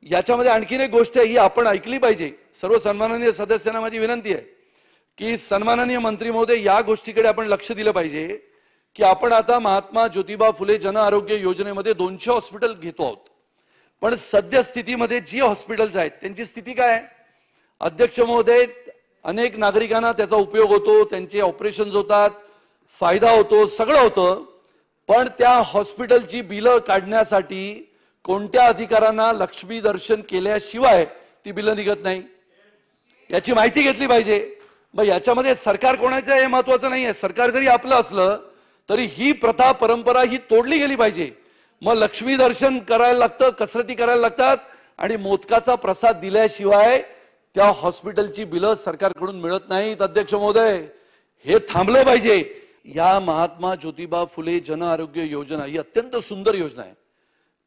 याच्यामध्ये आणखीन एक गोष्ट आहे, ही आपण ऐकली पाहिजे. सर्व सन्माननीय सदस्यांना माझी विनंती आहे की सन्माननीय मंत्री महोदय, या गोष्टीकडे आपण लक्ष दिलं पाहिजे की आपण आता महात्मा ज्योतिबा फुले जन आरोग्य योजनेमध्ये 200 हॉस्पिटल घेतो आहोत, पण सद्यस्थितीमध्ये जी हॉस्पिटल्स आहेत त्यांची स्थिती काय आहे अध्यक्ष महोदय? अनेक नागरिकांना त्याचा उपयोग होतो, त्यांचे ऑपरेशन्स होतात, फायदा होतो, सगळं होतं, पण त्या हॉस्पिटलची बिलं काढण्यासाठी कोणत्या अधिकाऱ्यांना लक्ष्मी दर्शन केल्याशिवाय ती बिलं निघत नाही, याची माहिती घेतली पाहिजे. मग याच्यामध्ये सरकार कोणाचं आहे हे महत्वाचं नाही आहे. सरकार जरी आपलं असलं तरी ही प्रथा परंपरा ही तोडली गेली पाहिजे. मग लक्ष्मी दर्शन करायला लागतं, कसरती करायला लागतात आणि मोदकाचा प्रसाद दिल्याशिवाय त्या हॉस्पिटलची बिलं सरकारकडून मिळत नाहीत. अध्यक्ष महोदय, हे थांबलं पाहिजे. या महात्मा ज्योतिबा फुले जन आरोग्य योजना ही अत्यंत सुंदर योजना आहे,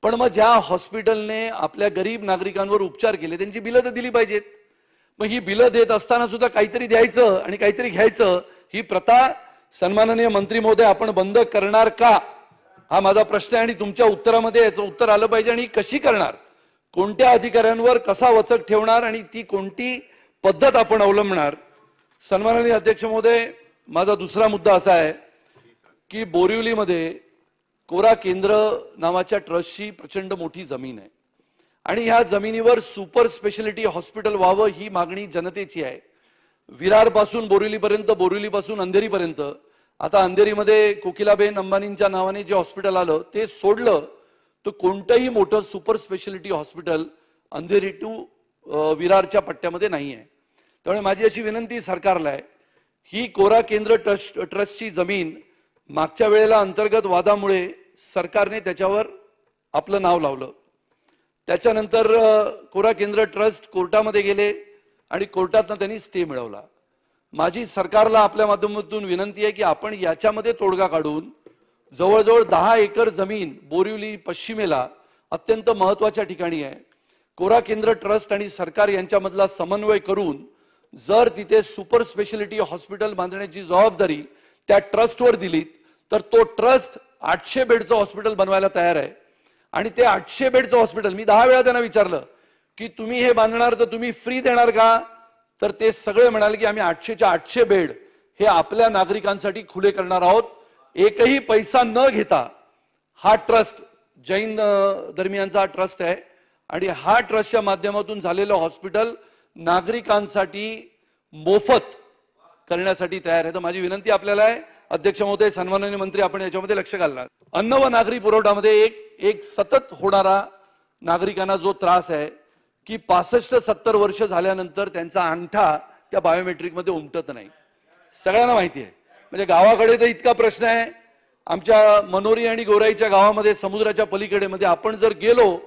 पण मग ज्या हॉस्पिटलने आपल्या गरीब नागरिकांवर उपचार केले त्यांची बिलं तर दिली पाहिजेत. मग ही बिलं देत असताना सुद्धा काहीतरी द्यायचं आणि काहीतरी घ्यायचं, ही प्रथा सन्माननीय मंत्री महोदय आपण बंद करणार का, हा माझा प्रश्न आहे. आणि तुमच्या उत्तरामध्ये याचं उत्तर आलं पाहिजे. आणि कशी करणार, कोणत्या अधिकाऱ्यांवर कसा वचक ठेवणार आणि ती कोणती पद्धत आपण अवलंबणार. सन्माननीय अध्यक्ष महोदय, माझा दुसरा मुद्दा असा आहे की बोरिवलीमध्ये कोरा केंद्र नावाच्या ट्रस्टची प्रचंड मोठी जमीन आहे आणि ह्या जमिनीवर सुपर स्पेशालिटी हॉस्पिटल व्हावं ही मागणी जनतेची आहे. विरार पासून बोरिवलीपर्यंत, बोरिवलीपासून अंधेरीपर्यंत. आता अंधेरीमध्ये कोकिलाबेन अंबानींच्या नावाने जे हॉस्पिटल आलं ते सोडलं तर कोणतंही मोठं super speciality hospital Andheri to विरारच्या पट्ट्यामध्ये नाही आहे. त्यामुळे माझी अशी विनंती सरकारला आहे, ही कोरा केंद्र ट्रस्टची जमीन मागच्या वेळेला अंतर्गत वादामुळे सरकारने त्याच्यावर आपलं नाव लावलं. त्याच्यानंतर कोरा केंद्र ट्रस्ट कोर्टामध्ये गेले आणि कोर्टातनं त्यांनी स्टे मिळवला. माझी सरकारला आपल्या माध्यमातून विनंती आहे की आपण याच्यामध्ये तोडगा काढून जवळजवळ 10 एकर जमीन बोरिवली पश्चिमेला अत्यंत महत्वाच्या ठिकाणी आहे, कोरा केंद्र ट्रस्ट आणि सरकार यांच्यामधला समन्वय करून जर तिथे सुपर स्पेशालिटी हॉस्पिटल बांधण्याची जबाबदारी त्या ट्रस्टवर दिली तर तो ट्रस्ट 800 बेडचं हॉस्पिटल बनवायला तयार आहे. आणि ते 800 बेडचं हॉस्पिटल, मी 10 वेळा त्यांना विचारलं की तुम्ही हे बांधणार तर तुम्ही फ्री देणार का, तर ते सगळे म्हणाले की आम्ही 800च्या 800 बेड हे आपल्या नागरिकांसाठी खुले करणार आहोत, एकही पैसा न घेता. हा ट्रस्ट जैन धर्मियांचा ट्रस्ट आहे आणि हा ट्रस्टच्या माध्यमातून झालेलं हॉस्पिटल नागरिकांसाठी मोफत करण्यासाठी तयार आहे. तर माझी विनंती आपल्याला आहे अध्यक्ष महोदय, सन्माननीय मंत्री, आपण याच्यामध्ये लक्ष घालणार. अन्न व नागरी पुरवठामध्ये एक सतत होणारा नागरिकांना जो त्रास आहे की 65-70 वर्ष झाल्यानंतर त्यांचा अंगठा त्या बायोमेट्रिक मध्ये उमटत नाही. सगळ्यांना माहिती आहे. म्हणजे गावाकडे तर इतका प्रश्न आहे. आमच्या मनोरी आणि गोराईच्या गावामध्ये समुद्राच्या पलीकडे मध्ये आपण जर गेलो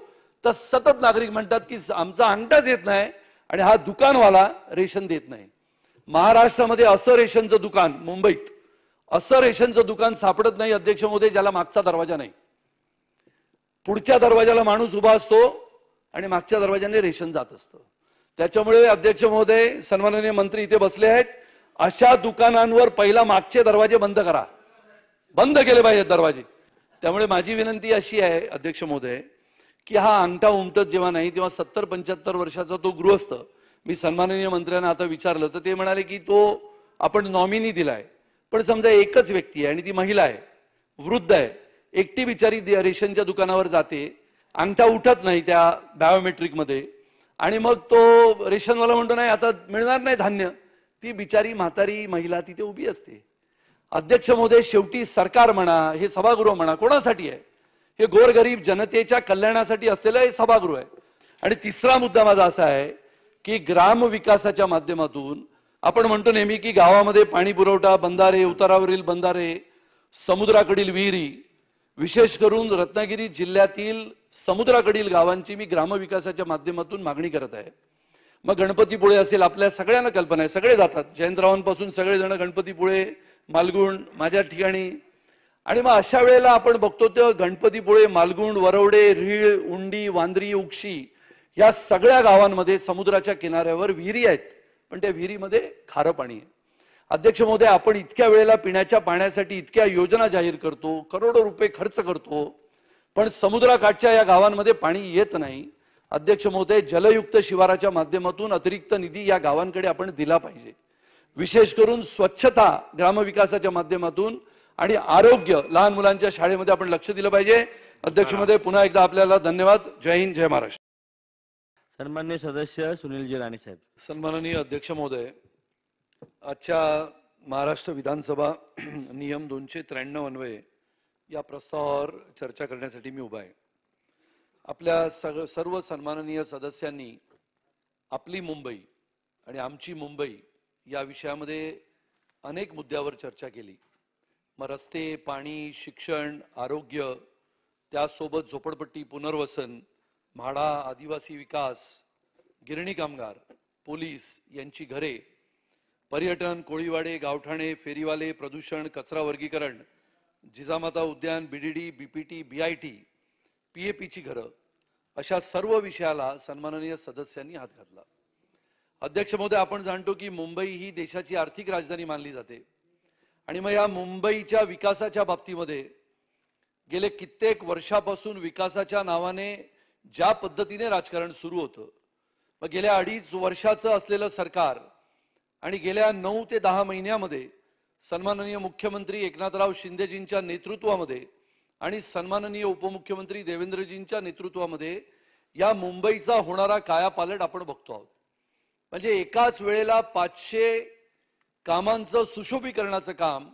तर सतत नागरिक म्हणतात की आमचा अंगठाच येत नाही आणि हा दुकानवाला रेशन देत नाही. महाराष्ट्रामध्ये असं रेशनचं दुकान, मुंबईत असं रेशनचं दुकान सापडत नाही अध्यक्ष महोदय ज्याला मागचा दरवाजा नाही. पुढच्या दरवाजाला माणूस उभा असतो आणि मागच्या दरवाजाने रेशन जात असतं. त्याच्यामुळे अध्यक्ष महोदय, सन्माननीय मंत्री इथे बसले आहेत, अशा दुकानांवर पहिला मागचे दरवाजे बंद करा, बंद केले पाहिजेत दरवाजे. त्यामुळे माझी विनंती अशी आहे अध्यक्ष महोदय की हा अंगठा उमटत जेव्हा नाही तेव्हा 70-75 वर्षाचा तो गृहस्थ, मी सन्माननीय मंत्र्यांना आता विचारलं तर ते म्हणाले की तो आपण नॉमिनी दिलाय, पण समजा एकच व्यक्ती आहे आणि ती महिला आहे, वृद्ध आहे, एकटी बिचारी रेशनच्या दुकानावर जाते, अंगठा उठत नाही त्या बायोमेट्रिक मध्ये आणि मग तो रेशनवाला म्हणतो नाही आता मिळणार नाही धान्य, ती बिचारी म्हातारी महिला तिथे उभी असते. अध्यक्ष महोदय, शेवटी सरकार म्हणा, हे सभागृह म्हणा, कोणासाठी आहे? हे गोरगरीब जनतेच्या कल्याणासाठी असलेलं हे सभागृह आहे. आणि तिसरा मुद्दा माझा असा आहे की ग्राम विकासाच्या माध्यमातून आपण म्हणतो नेहमी की गावामध्ये पाणी पुरवठा, बंधारे, उतारावरील बंधारे, समुद्राकडील विहिरी, विशेष करून रत्नागिरी जिल्ह्यातील समुद्राकडील गावांची मी ग्रामविकासाच्या माध्यमातून मागणी करत आहे. मग गणपतीपुळे असेल, आपल्या सगळ्यांना कल्पना आहे, सगळे जातात, जयंतरावांपासून सगळेजण गणपतीपुळे, मालगुण, माझ्या ठिकाणी. आणि मग अशा वेळेला आपण बघतो तर गणपतीपुळे, मालगुण, वरवडे, रीळ, उंडी, वांद्री, उक्षी या सगळ्या गावांमध्ये समुद्राच्या किनाऱ्यावर विहिरी आहेत, पण त्या विहिरीमध्ये खारं पाणी आहे. अध्यक्ष महोदय, आपण इतक्या वेळेला पिण्याच्या पाण्यासाठी इतक्या योजना जाहीर करतो, करोडो रुपये खर्च करतो, पण समुद्राकाठच्या या गावांमध्ये पाणी येत नाही. अध्यक्ष महोदय, जलयुक्त शिवाराच्या माध्यमातून अतिरिक्त निधी या गावांकडे आपण दिला पाहिजे. विशेष करून स्वच्छता ग्रामविकासाच्या माध्यमातून आणि आरोग्य, लहान मुलांच्या शाळेमध्ये आपण लक्ष दिलं पाहिजे. अध्यक्ष महोदय, पुन्हा एकदा आपल्याला धन्यवाद. जय हिंद, जय महाराष्ट्र. सन्मान्य सदस्य सुनीलजी राणे साहेब. सन्माननीय अध्यक्ष महोदय, आजच्या महाराष्ट्र विधानसभा नियम 293 अन्वये या प्रस्तावावर चर्चा करण्यासाठी मी उभा आहे. आपल्या सर्व सन्माननीय सदस्यांनी आपली मुंबई आणि आमची मुंबई या विषयामध्ये अनेक मुद्द्यावर चर्चा केली. मग रस्ते, पाणी, शिक्षण, आरोग्य, त्यासोबत झोपडपट्टी पुनर्वसन, म्हाडा, आदिवासी विकास, गिरणी कामगार, पोलीस यांची घरे, पर्यटन, कोळीवाडे, गावठाणे, फेरीवाले, प्रदूषण, कचरा वर्गीकरण, जिजामाता उद्यान, बीडीडी, बीपीटी, बीआयटी, पीएपीची घरं, अशा सर्व विषयाला सन्माननीय सदस्यांनी हात घातला. अध्यक्ष महोदय, आपण जाणतो की मुंबई ही देशाची आर्थिक राजधानी मानली जाते आणि मग या मुंबईच्या विकासाच्या बाबतीमध्ये गेले कित्येक वर्षापासून विकासाच्या नावाने ज्या पद्धतीने राजकारण सुरू होतं, मग गेल्या 2.5 वर्षाचं असलेलं सरकार आणि गेल्या 9 ते 10 महिन्यामध्ये सन्माननीय मुख्यमंत्री एकनाथराव शिंदेजींच्या नेतृत्वामध्ये आणि सन्माननीय उपमुख्यमंत्री देवेंद्रजींच्या नेतृत्वामध्ये या मुंबईचा होणारा कायापालट आपण बघतो आहोत. म्हणजे एकाच वेळेला 500 कामांचं सुशोभीकरणाचं काम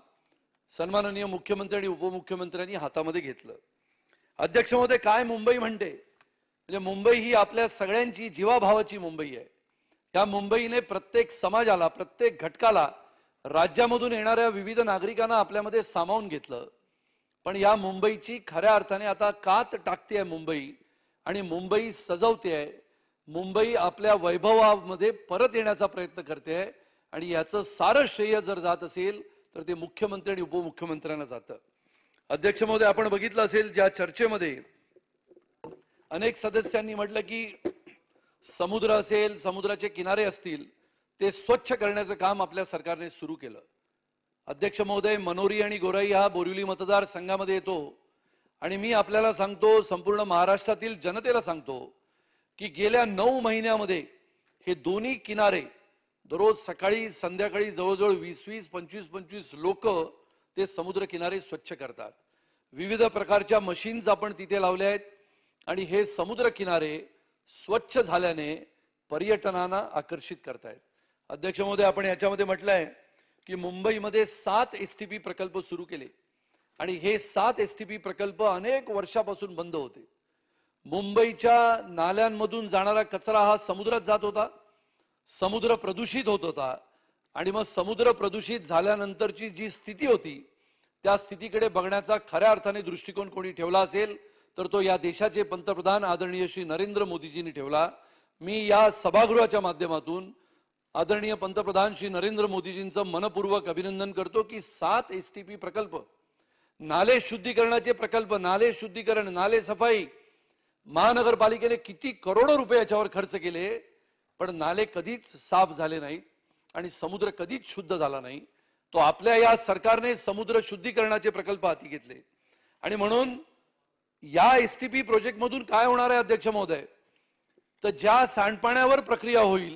सन्माननीय मुख्यमंत्री आणि उपमुख्यमंत्र्यांनी हातामध्ये घेतलं. अध्यक्ष महोदय, काय मुंबई म्हणते, म्हणजे मुंबई ही आपल्या सगळ्यांची जीवाभावाची मुंबई आहे. या मुंबईने प्रत्येक समाजाला, प्रत्येक घटकाला, राज्यामधून येणाऱ्या विविध नागरिकांना आपल्यामध्ये सामावून घेतलं. पण या मुंबईची खऱ्या अर्थाने आता कात टाकते आहे मुंबई आणि मुंबई सजवते आहे. मुंबई आपल्या वैभवामध्ये परत येण्याचा प्रयत्न करते आहे आणि याचं सारं श्रेय जर जात असेल तर ते मुख्यमंत्री आणि उपमुख्यमंत्र्यांना जातं. अध्यक्ष महोदय, आपण बघितलं असेल ज्या चर्चेमध्ये अनेक सदस्यांनी म्हटलं की समुद्र असेल, समुद्राचे किनारे असतील, ते स्वच्छ करण्याचं काम आपल्या सरकारने सुरू केलं. अध्यक्ष महोदय, मनोरी आणि गोराई हा बोरिवली मतदारसंघामध्ये येतो आणि मी आपल्याला सांगतो, संपूर्ण महाराष्ट्रातील जनतेला सांगतो की गेल्या 9 महिन्यामध्ये हे दोन्ही किनारे दररोज सकाळी संध्याकाळी जवळजवळ 20-20, 25-25 लोक ते समुद्र किनारे स्वच्छ करतात. विविध प्रकारच्या मशीन्स आपण तिथे लावल्या आहेत आणि हे समुद्र किनारे स्वच्छ झाल्याने पर्यटनांना आकर्षित करतायत. अध्यक्ष महोदय, आपण याच्यामध्ये म्हटलंय की मुंबईमध्ये 7 एसटीपी प्रकल्प सुरू केले आणि हे 7 एसटीपी प्रकल्प अनेक वर्षापासून बंद होते. मुंबईच्या नाल्यांमधून जाणारा कचरा हा समुद्रात जात होता, समुद्र प्रदूषित होत होता आणि मग समुद्र प्रदूषित झाल्यानंतरची जी स्थिती होती त्या स्थितीकडे बघण्याचा खऱ्या अर्थाने दृष्टिकोन कोणी ठेवला असेल तर तो या देशाचे पंतप्रधान आदरणीय श्री नरेंद्र मोदीजींनी ठेवला. मी या सभागृहाच्या माध्यमातून आदरणीय पंतप्रधान श्री नरेंद्र मोदीजींचं मनपूर्वक अभिनंदन करतो की 7 एसटीपी प्रकल्प, नाले शुद्धीकरणाचे प्रकल्प, नाले शुद्धीकरण, नाले सफाई, महानगरपालिकेने किती करोडो रुपये याच्यावर खर्च केले, पण नाले कधीच साफ झाले नाहीत आणि समुद्र कधीच शुद्ध झाला नाही. तो आपल्या या सरकारने समुद्र शुद्धीकरणाचे प्रकल्प हाती घेतले आणि म्हणून या एसटीपी प्रोजेक्ट मधून काय होणार आहे अध्यक्ष महोदय, तर ज्या सांडपाण्यावर प्रक्रिया होईल,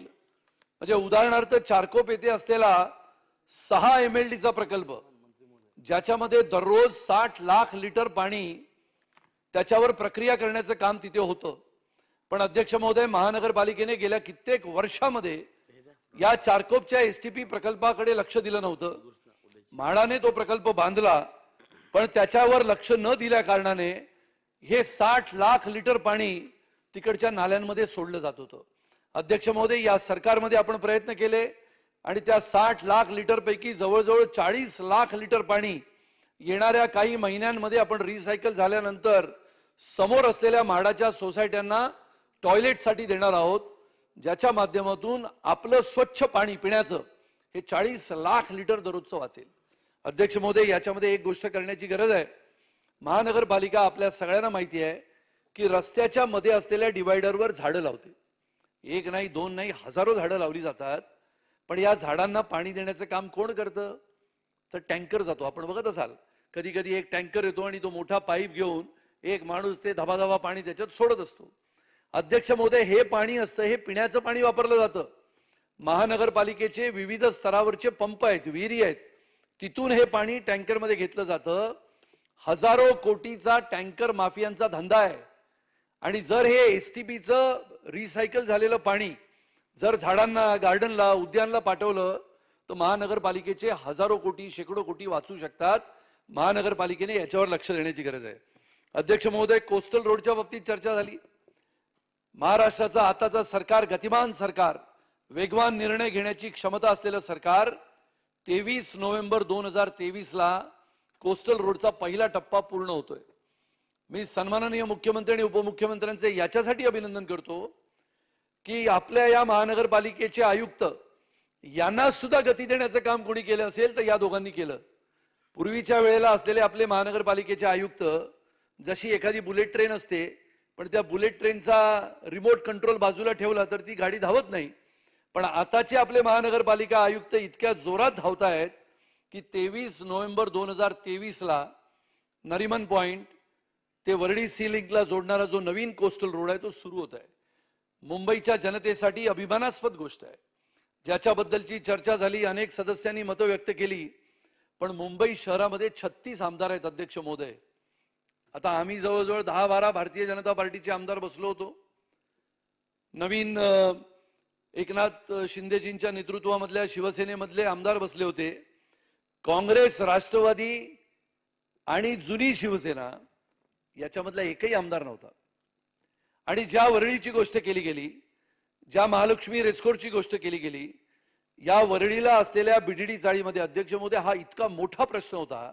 म्हणजे उदाहरणार्थ चारकोप येथे असलेला 6 MLDचा प्रकल्प ज्याच्यामध्ये दररोज 60 लाख लिटर पाणी त्याच्यावर प्रक्रिया करण्याचं काम तिथे होतं. पण अध्यक्ष महोदय, महानगरपालिकेने गेल्या कित्येक वर्षामध्ये या चारकोपच्या एसटीपी प्रकल्पाकडे लक्ष दिलं नव्हतं. म्हाडाने तो प्रकल्प बांधला पण त्याच्यावर लक्ष न दिल्या कारणाने हे 60 लाख लिटर पाणी तिकडच्या नाल्यांमध्ये सोडलं जात होतं. अध्यक्ष महोदय, या सरकारमध्ये आपण प्रयत्न केले आणि त्या 60 लाख लिटर पैकी जवळजवळ 40 लाख लिटर पाणी येणाऱ्या काही महिन्यांमध्ये आपण रिसायकल झाल्यानंतर समोर असलेल्या म्हाडाच्या सोसायट्यांना टॉयलेटसाठी देणार आहोत, ज्याच्या माध्यमातून आपलं स्वच्छ पाणी पिण्याचं हे 40 लाख लिटर दररोजचं वाचेल. अध्यक्ष महोदय, याच्यामध्ये एक गोष्ट करण्याची गरज आहे. महानगरपालिका आपल्या सगळ्यांना माहिती आहे की रस्त्याच्या मध्ये असलेल्या डिवायडरवर झाडं लावते. एक नाही, दोन नाही, हजारो झाडं लावली जातात. पण या झाडांना पाणी देण्याचं काम कोण करतं? तर टँकर जातो. आपण बघत असाल, कधी कधी एक टँकर येतो आणि तो मोठा पाईप घेऊन एक माणूस ते धबाधबा पाणी त्याच्यात सोडत असतो. अध्यक्ष महोदय, हे पाणी असतं, हे पिण्याचं पाणी वापरलं जातं. महानगरपालिकेचे विविध स्तरावरचे पंप आहेत, विहिरी आहेत, तिथून हे पाणी टँकरमध्ये घेतलं जातं. हजारो कोटीचा टँकर माफियांचा धंदा आहे. आणि जर हे एसटीपीचं रिसायकल झालेलं पाणी जर झाडांना, गार्डनला, उद्यानला पाठवलं तर महानगरपालिकेचे हजारो कोटी, शेकडो कोटी वाचू शकतात. महानगरपालिकेने याच्यावर लक्ष देण्याची गरज आहे. अध्यक्ष महोदय, कोस्टल रोडच्या बाबतीत चर्चा झाली. महाराष्ट्राचं आताचं सरकार गतिमान सरकार, वेगवान निर्णय घेण्याची क्षमता असलेलं सरकार 23 नोव्हेंबर 2023ला कोस्टल रोडचा पहिला टप्पा पूर्ण होतोय. मी सन्माननीय मुख्यमंत्री आणि उपमुख्यमंत्र्यांचे याच्यासाठी अभिनंदन करतो की आपल्या या महानगरपालिकेचे आयुक्त यांना सुद्धा गती देण्याचं काम कोणी केलं असेल तर या दोघांनी केलं. पूर्वीच्या वेळेला असलेले आपले महानगरपालिकेचे आयुक्त जशी एखादी बुलेट ट्रेन असते, पण त्या बुलेट ट्रेनचा रिमोट कंट्रोल बाजूला ठेवला तर ती गाडी धावत नाही. पण आताचे आपले महानगरपालिका आयुक्त इतक्या जोरात धावत आहेत की 23 नोव्हेंबर 2023ला नरिमन पॉइंट ते वरळी सी लिंकला जोडणारा जो नवीन कोस्टल रोड आहे तो सुरू होत आहे. मुंबईच्या जनतेसाठी अभिमानास्पद गोष्ट आहे, ज्याच्याबद्दलची चर्चा झाली, अनेक सदस्यांनी मतं व्यक्त केली. पण मुंबई शहरामध्ये 36 आमदार आहेत अध्यक्ष महोदय. आता आम्ही जवळजवळ 10-12 भारतीय जनता पार्टीचे आमदार बसलो होतो. नवीन एकनाथ शिंदेजींच्या नेतृत्वामधल्या शिवसेनेमधले आमदार बसले होते. काँग्रेस, राष्ट्रवादी आणि जुनी शिवसेना याच्यामधला एकही आमदार नव्हता. आणि ज्या वरळीची गोष्ट केली गेली, ज्या महालक्ष्मी रेस्कोर्सची गोष्ट केली गेली, या वरळीला असलेल्या बीडीडी चाळीमध्ये अध्यक्ष महोदय हा इतका मोठा प्रश्न होता.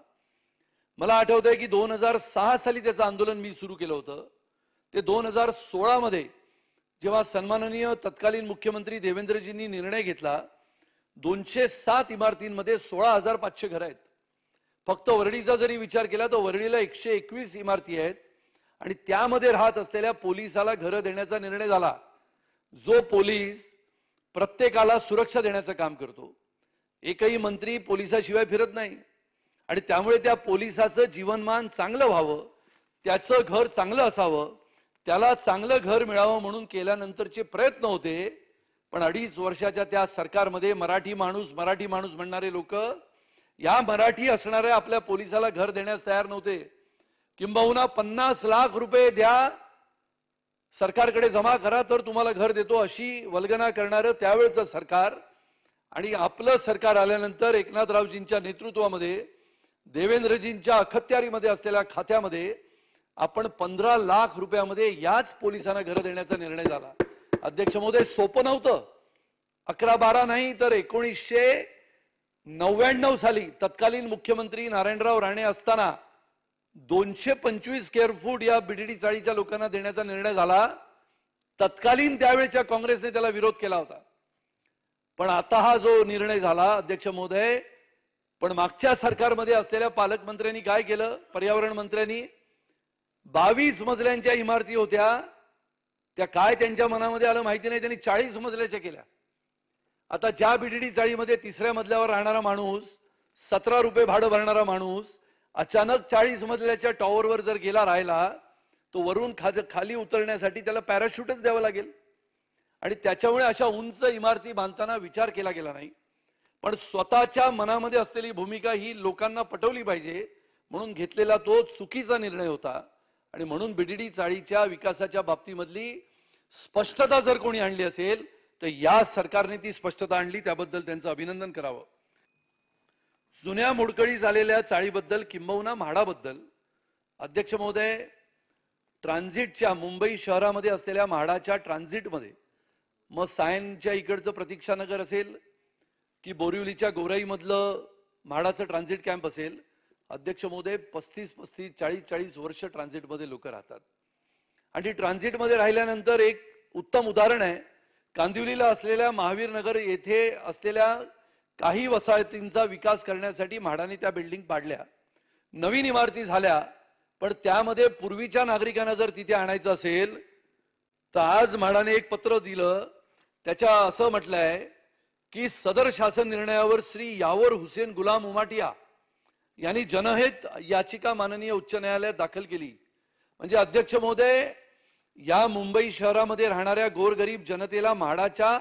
मला आठवतंय की 2006 साली त्याचं आंदोलन मी सुरू केलं होतं. ते 2016 मध्ये जेव्हा सन्माननीय तत्कालीन मुख्यमंत्री देवेंद्रजींनी निर्णय घेतला, 207 इमारतींमध्ये 16,500 घरं आहेत. फक्त वरळीचा जरी विचार केला तर वरळीला 121 इमारती आहेत आणि त्यामध्ये राहत असलेल्या पोलिसाला घरं देण्याचा निर्णय झाला. जो पोलीस प्रत्येकाला सुरक्षा देण्याचं काम करतो, एकही मंत्री पोलिसाशिवाय फिरत नाही. आणि त्यामुळे त्या पोलिसाचं जीवनमान चांगलं व्हावं, त्याचं घर चांगलं असावं, त्याला चांगलं घर मिळावं म्हणून केल्यानंतरचे प्रयत्न होते. पण 2.5 वर्षाच्या त्या सरकारमध्ये मराठी माणूस म्हणणारे लोक या मराठी असणाऱ्या आपल्या पोलिसाला घर देण्यास तयार नव्हते. किंबहुना 50 लाख रुपये द्या, सरकारकडे जमा करा तर तुम्हाला घर देतो, अशी वल्गना करणारं त्यावेळचं सरकार. आणि आपलं सरकार आल्यानंतर एकनाथरावजींच्या नेतृत्वामध्ये, देवेंद्रजींच्या अखत्यारीमध्ये असलेल्या खात्यामध्ये आपण 15 लाख रुपयामध्ये याच पोलिसांना घर देण्याचा निर्णय झाला. अध्यक्ष महोदय, सोपं नव्हतं. 11-12 नाही तर 1999 साली तत्कालीन मुख्यमंत्री नारायणराव राणे असताना 225 स्क्वेअर फूट या बीडीडी चाळीच्या लोकांना देण्याचा निर्णय झाला. तत्कालीन त्यावेळेच्या काँग्रेसने त्याला विरोध केला होता. पण आता हा जो निर्णय झाला अध्यक्ष महोदय, पण मागच्या सरकारमध्ये असलेल्या पालकमंत्र्यांनी काय केलं, पर्यावरण मंत्र्यांनी 22 मजल्यांच्या इमारती होत्या, त्या काय त्यांच्या मनामध्ये आलं माहिती नाही, त्यांनी 40 मजल्याच्या केल्या. आता ज्या बीडीडी चाळीमध्ये 3ऱ्या मजल्यावर राहणारा माणूस, 17 रुपये भाडं भरणारा माणूस अचानक 40 मजल्याच्या टॉवरवर जर गेला राहिला, तो वरून खाली उतरण्यासाठी त्याला पॅराशूटच द्यावं लागेल. आणि त्याच्यामुळे अशा उंच इमारती बांधताना विचार केला गेला नाही. पण स्वतःच्या मनामध्ये असलेली भूमिका ही लोकांना पटवली पाहिजे म्हणून घेतलेला तो चुकीचा निर्णय होता. आणि म्हणून बीडीडी चाळीच्या विकासाच्या बाबतीमधली स्पष्टता जर कोणी आणली असेल तर या सरकारने ती स्पष्टता आणली, त्याबद्दल त्यांचं अभिनंदन करावं. जुन्या मोडकळी झालेल्या चाळीबद्दल किंबहुना म्हाडाबद्दल अध्यक्ष महोदय, ट्रान्झिटच्या मुंबई शहरामध्ये असलेल्या म्हाडाच्या ट्रान्झिटमध्ये, मग सायनच्या इकडचं प्रतीक्षानगर असेल की बोरिवलीच्या गोराईमधलं म्हाडाचं ट्रान्झिट कॅम्प असेल, अध्यक्ष महोदय 35-40 वर्ष ट्रान्झिटमध्ये लोक राहतात. आणि ट्रान्झिटमध्ये राहिल्यानंतर एक उत्तम उदाहरण आहे, कांदिवलीला असलेल्या महावीर नगर येथे असलेल्या काही वसाहतींचा विकास करण्यासाठी म्हाडाने त्या बिल्डिंग पाडल्या, नवीन इमारती झाल्या, पण त्यामध्ये पूर्वीच्या नागरिकांना जर तिथे आणायचं असेल तर आज म्हाडाने एक पत्र दिलं, त्याच्या असं म्हटलंय की सदर शासन निर्णयावर श्री यावर हुसेन गुलाम उमाटिया यांनी जनहित याचिका माननीय उच्च न्यायालयात दाखल केली. म्हणजे अध्यक्ष महोदय, या मुंबई शहरामध्ये राहणाऱ्या गोरगरीब जनतेला म्हाडाच्या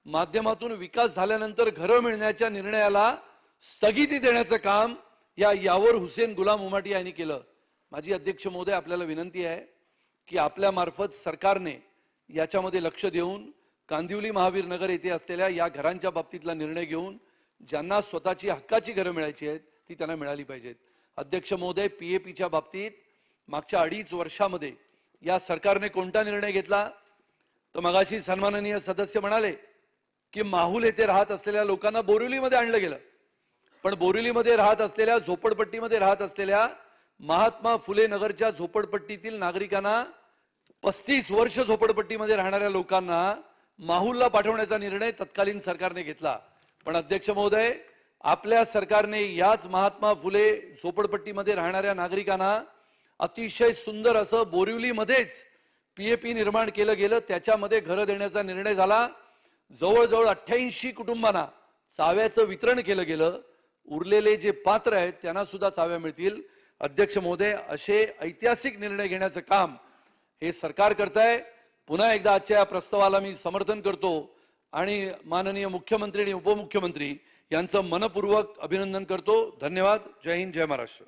माध्यमातून विकास झाल्यानंतर घरं मिळण्याच्या निर्णयाला स्थगिती देण्याचं काम या यावर हुसेन गुलाम उमाटिया यांनी केलं. माझी अध्यक्ष महोदय आपल्याला विनंती आहे की आपल्या मार्फत सरकारने याच्यामध्ये लक्ष देऊन कांदिवली महावीर नगर येथे असलेल्या या घरांच्या बाबतीतला निर्णय घेऊन ज्यांना स्वतःची हक्काची घरं मिळायची आहेत ती त्यांना मिळाली पाहिजेत. अध्यक्ष महोदय, पीएपीच्या बाबतीत मागच्या 2.5 वर्षामध्ये या सरकारने कोणता निर्णय घेतला? तर मगाशी सन्माननीय सदस्य म्हणाले की माहुल येथे राहत असलेल्या लोकांना बोरिवलीमध्ये आणलं गेलं, पण बोरिवलीमध्ये राहत असलेल्या झोपडपट्टीमध्ये राहत असलेल्या महात्मा फुले नगरच्या झोपडपट्टीतील नागरिकांना 35 वर्ष झोपडपट्टीमध्ये राहणाऱ्या लोकांना माहुलला पाठवण्याचा निर्णय तत्कालीन सरकारने घेतला. पण अध्यक्ष महोदय, आपल्या सरकारने याच महात्मा फुले झोपडपट्टीमध्ये राहणाऱ्या नागरिकांना अतिशय सुंदर असं बोरिवलीमध्येच पीएपी निर्माण केलं गेलं, त्याच्यामध्ये घरं देण्याचा निर्णय झाला. जवळजवळ 88 कुटुंबांना चाव्याचं वितरण केलं गेलं. उरलेले जे पात्र आहेत त्यांना सुद्धा चाव्या मिळतील. अध्यक्ष महोदय, असे ऐतिहासिक निर्णय घेण्याचं काम हे सरकार करतंय. पुन्हा एकदा आजच्या या प्रस्तावाला मी समर्थन करतो आणि माननीय मुख्यमंत्री आणि उपमुख्यमंत्री यांचं मनपूर्वक अभिनंदन करतो. धन्यवाद. जय हिंद, जय महाराष्ट्र.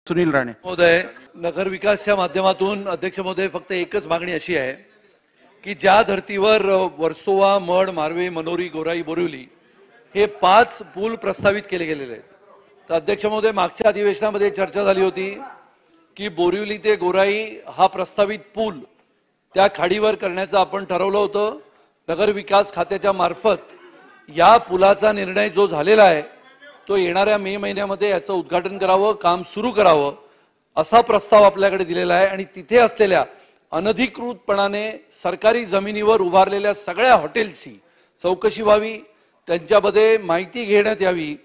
सुनील राणे महोदय, नगर विकासच्या माध्यमातून अध्यक्ष महोदय फक्त एकच मागणी अशी आहे की ज्या धर्तीवर वर्सोवा, मड, मारवे, मनोरी, गोराई, बोरिवली हे 5 पूल प्रस्तावित केले गेलेले आहेत. तर अध्यक्ष महोदय, मागच्या अधिवेशनामध्ये चर्चा झाली होती की बोरिवली ते गोराई हा प्रस्तावित पूल त्या खाडीवर करण्याचं आपण ठरवलं होतं. नगर विकास खात्याच्या मार्फत या पुलाचा निर्णय जो झालेला आहे तो येणाऱ्या मे महिन्यामध्ये याचं उद्घाटन करावं, काम सुरू करावं असा प्रस्ताव आपल्याकडे दिलेला आहे. आणि तिथे असलेल्या अनधिकृतपणाने सरकारी जमिनीवर उभारलेल्या सगळ्या हॉटेल्सची चौकशी व्हावी, त्यांच्यामध्ये माहिती घेण्यात यावी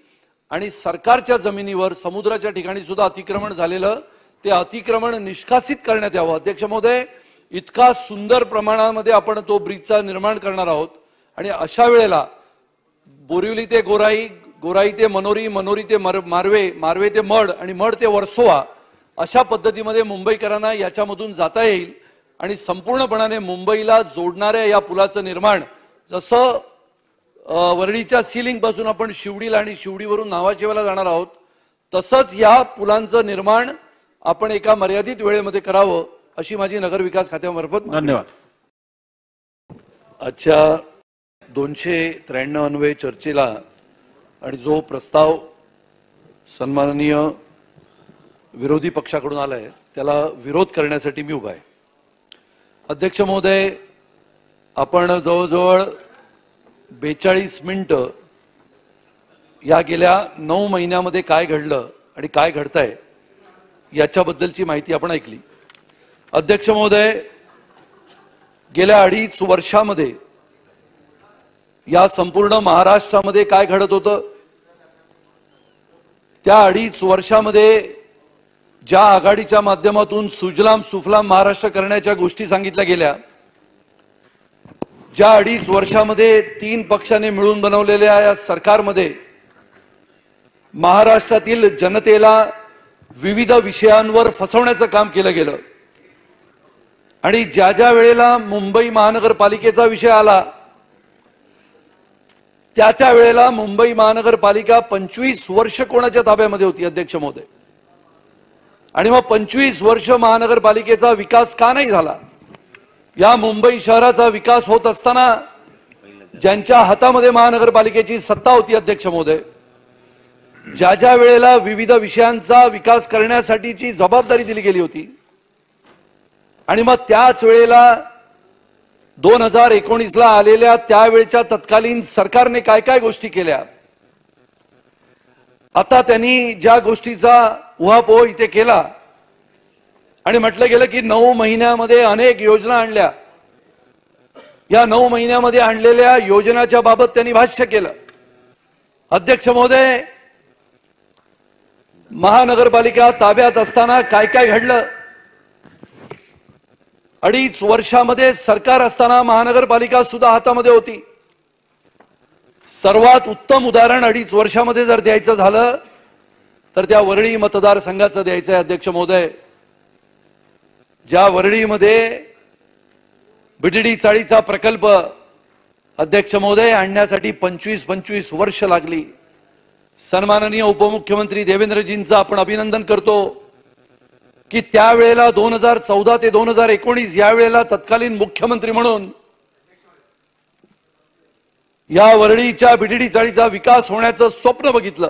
आणि सरकारच्या जमिनीवर समुद्राच्या ठिकाणी सुद्धा अतिक्रमण झालेलं ते अतिक्रमण निष्कासित करण्यात यावं. अध्यक्ष महोदय, इतका सुंदर प्रमाणामध्ये आपण तो ब्रिजचा निर्माण करणार आहोत आणि अशा वेळेला बोरिवली ते गोराई, गोराई ते मनोरी, मनोरी ते मारवे, मारवे ते मड आणि मड ते वर्सोवा अशा पद्धतीमध्ये मुंबईकरांना याच्यामधून जाता येईल आणि संपूर्णपणाने मुंबईला जोडणाऱ्या या पुलाचं निर्माण जसं वरळीच्या सीलिंग पासून आपण शिवडीला आणि शिवडीवरून नावाशेवाला जाणार आहोत तसंच या पुलांचं निर्माण आपण एका मर्यादित वेळेमध्ये करावं अशी माझी नगर विकास खात्यामार्फत. धन्यवाद. आजच्या 293 अन्वये चर्चेला आणि जो प्रस्ताव सन्माननीय विरोधी पक्षाकडून आलाय त्याला विरोध करण्यासाठी मी उभा आहे. अध्यक्ष महोदय, आपण जवळजवळ 42 मिनिटं या गेल्या 9 महिन्यामध्ये काय घडलं आणि काय घडतंय याच्याबद्दलची माहिती आपण ऐकली. अध्यक्ष महोदय, गेल्या 2.5 वर्षामध्ये या संपूर्ण महाराष्ट्रामध्ये काय घडत होतं, त्या 2.5 वर्षामध्ये ज्या आघाडीच्या माध्यमातून सुजलाम सुफलाम महाराष्ट्र करण्याच्या गोष्टी सांगितल्या गेल्या, ज्या 2.5 वर्षामध्ये 3 पक्षाने मिळून बनवलेल्या या सरकारमध्ये महाराष्ट्रातील जनतेला विविध विषयांवर फसवण्याचं काम केलं गेलं आणि ज्या ज्या वेळेला मुंबई महानगरपालिकेचा विषय आला त्या त्या वेळेला मुंबई महानगरपालिका 25 वर्ष कोणाच्या ताब्यामध्ये होती अध्यक्ष महोदय, आणि मग 25 वर्ष महानगरपालिकेचा विकास का नाही झाला? या मुंबई शहराचा विकास होत असताना ज्यांच्या हातामध्ये महानगरपालिकेची सत्ता होती अध्यक्ष महोदय, ज्या ज्या वेळेला विविध विषयांचा विकास करण्यासाठीची जबाबदारी दिली गेली होती आणि मग त्याच वेळेला 2019 ला आलेल्या त्यावेळच्या तत्कालीन सरकारने काय काय गोष्टी केल्या, आता त्यांनी ज्या गोष्टीचा उहापोह इथे केला आणि म्हटलं गेलं की 9 महिन्यामध्ये अनेक योजना आणल्या. या 9 महिन्यामध्ये आणलेल्या योजनाच्या बाबत त्यांनी भाष्य केलं. अध्यक्ष महोदय, महानगरपालिका ताब्यात असताना काय काय घडलं? 2.5 वर्षामध्ये सरकार असताना महानगरपालिका सुद्धा हातामध्ये होती. सर्वात उत्तम उदाहरण 2.5 वर्षामध्ये जर द्यायचं झालं तर त्या वरळी मतदारसंघाचं द्यायचं आहे. अध्यक्ष महोदय, ज्या वरळीमध्ये बीडीडी चाळीचा प्रकल्प अध्यक्ष महोदय आणण्यासाठी 25 वर्ष लागली. सन्माननीय उपमुख्यमंत्री देवेंद्रजींचं आपण अभिनंदन करतो की त्यावेळेला 2014 ते 2019 या वेळेला तत्कालीन मुख्यमंत्री म्हणून या वरळीच्या बीडीडी चाळीचा विकास होण्याचं स्वप्न बघितलं.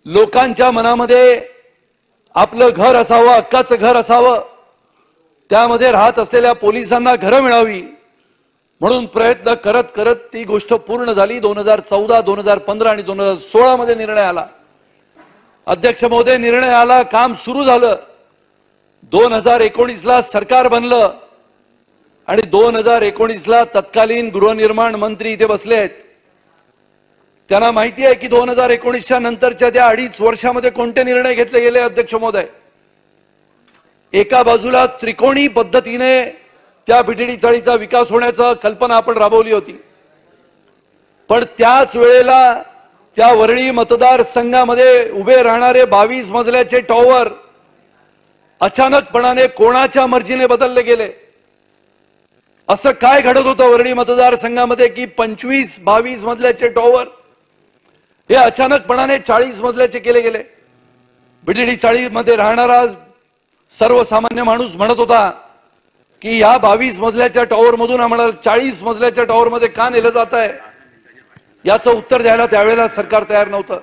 लोकांच्या मनामध्ये आपलं घर असावं, हक्काचं घर असावं, त्यामध्ये राहत असलेल्या पोलिसांना घरं मिळावी म्हणून प्रयत्न करत करत ती गोष्ट पूर्ण झाली. 2014, 2015 आणि 2016 मध्ये निर्णय आला. अध्यक्ष महोदय, निर्णय आला, काम सुरू झालं. 2019 ला सरकार बनलं आणि 2019 ला तत्कालीन गृहनिर्माण मंत्री इथे बसले आहेत. त्यांना माहिती आहे की 2019च्या नंतरच्या त्या 2.5 वर्षामध्ये कोणते निर्णय घेतले गेले. अध्यक्ष महोदय, एका बाजूला त्रिकोणी पद्धतीने त्या बीडीडी चाळीचा विकास होण्याचा कल्पना आपण राबवली होती, पण त्याच वेळेला त्या वरळी मतदारसंघामध्ये उभे राहणारे 22 मजल्याचे टॉवर अचानकपणाने कोणाच्या मर्जीने बदलले गेले. असं काय घडत होतं वरळी मतदारसंघामध्ये की 25-22 मजल्याचे टॉवर हे अचानकपणाने 40 मजल्याचे केले गेले. बीडीडी चाळीमध्ये राहणारा सर्वसामान्य माणूस म्हणत होता की या 22 मजल्याच्या टॉवर मधून आम्हाला 40 मजल्याच्या टॉवर मध्ये का नेलं जात आहे, याचं उत्तर द्यायला त्यावेळेला सरकार तयार नव्हतं.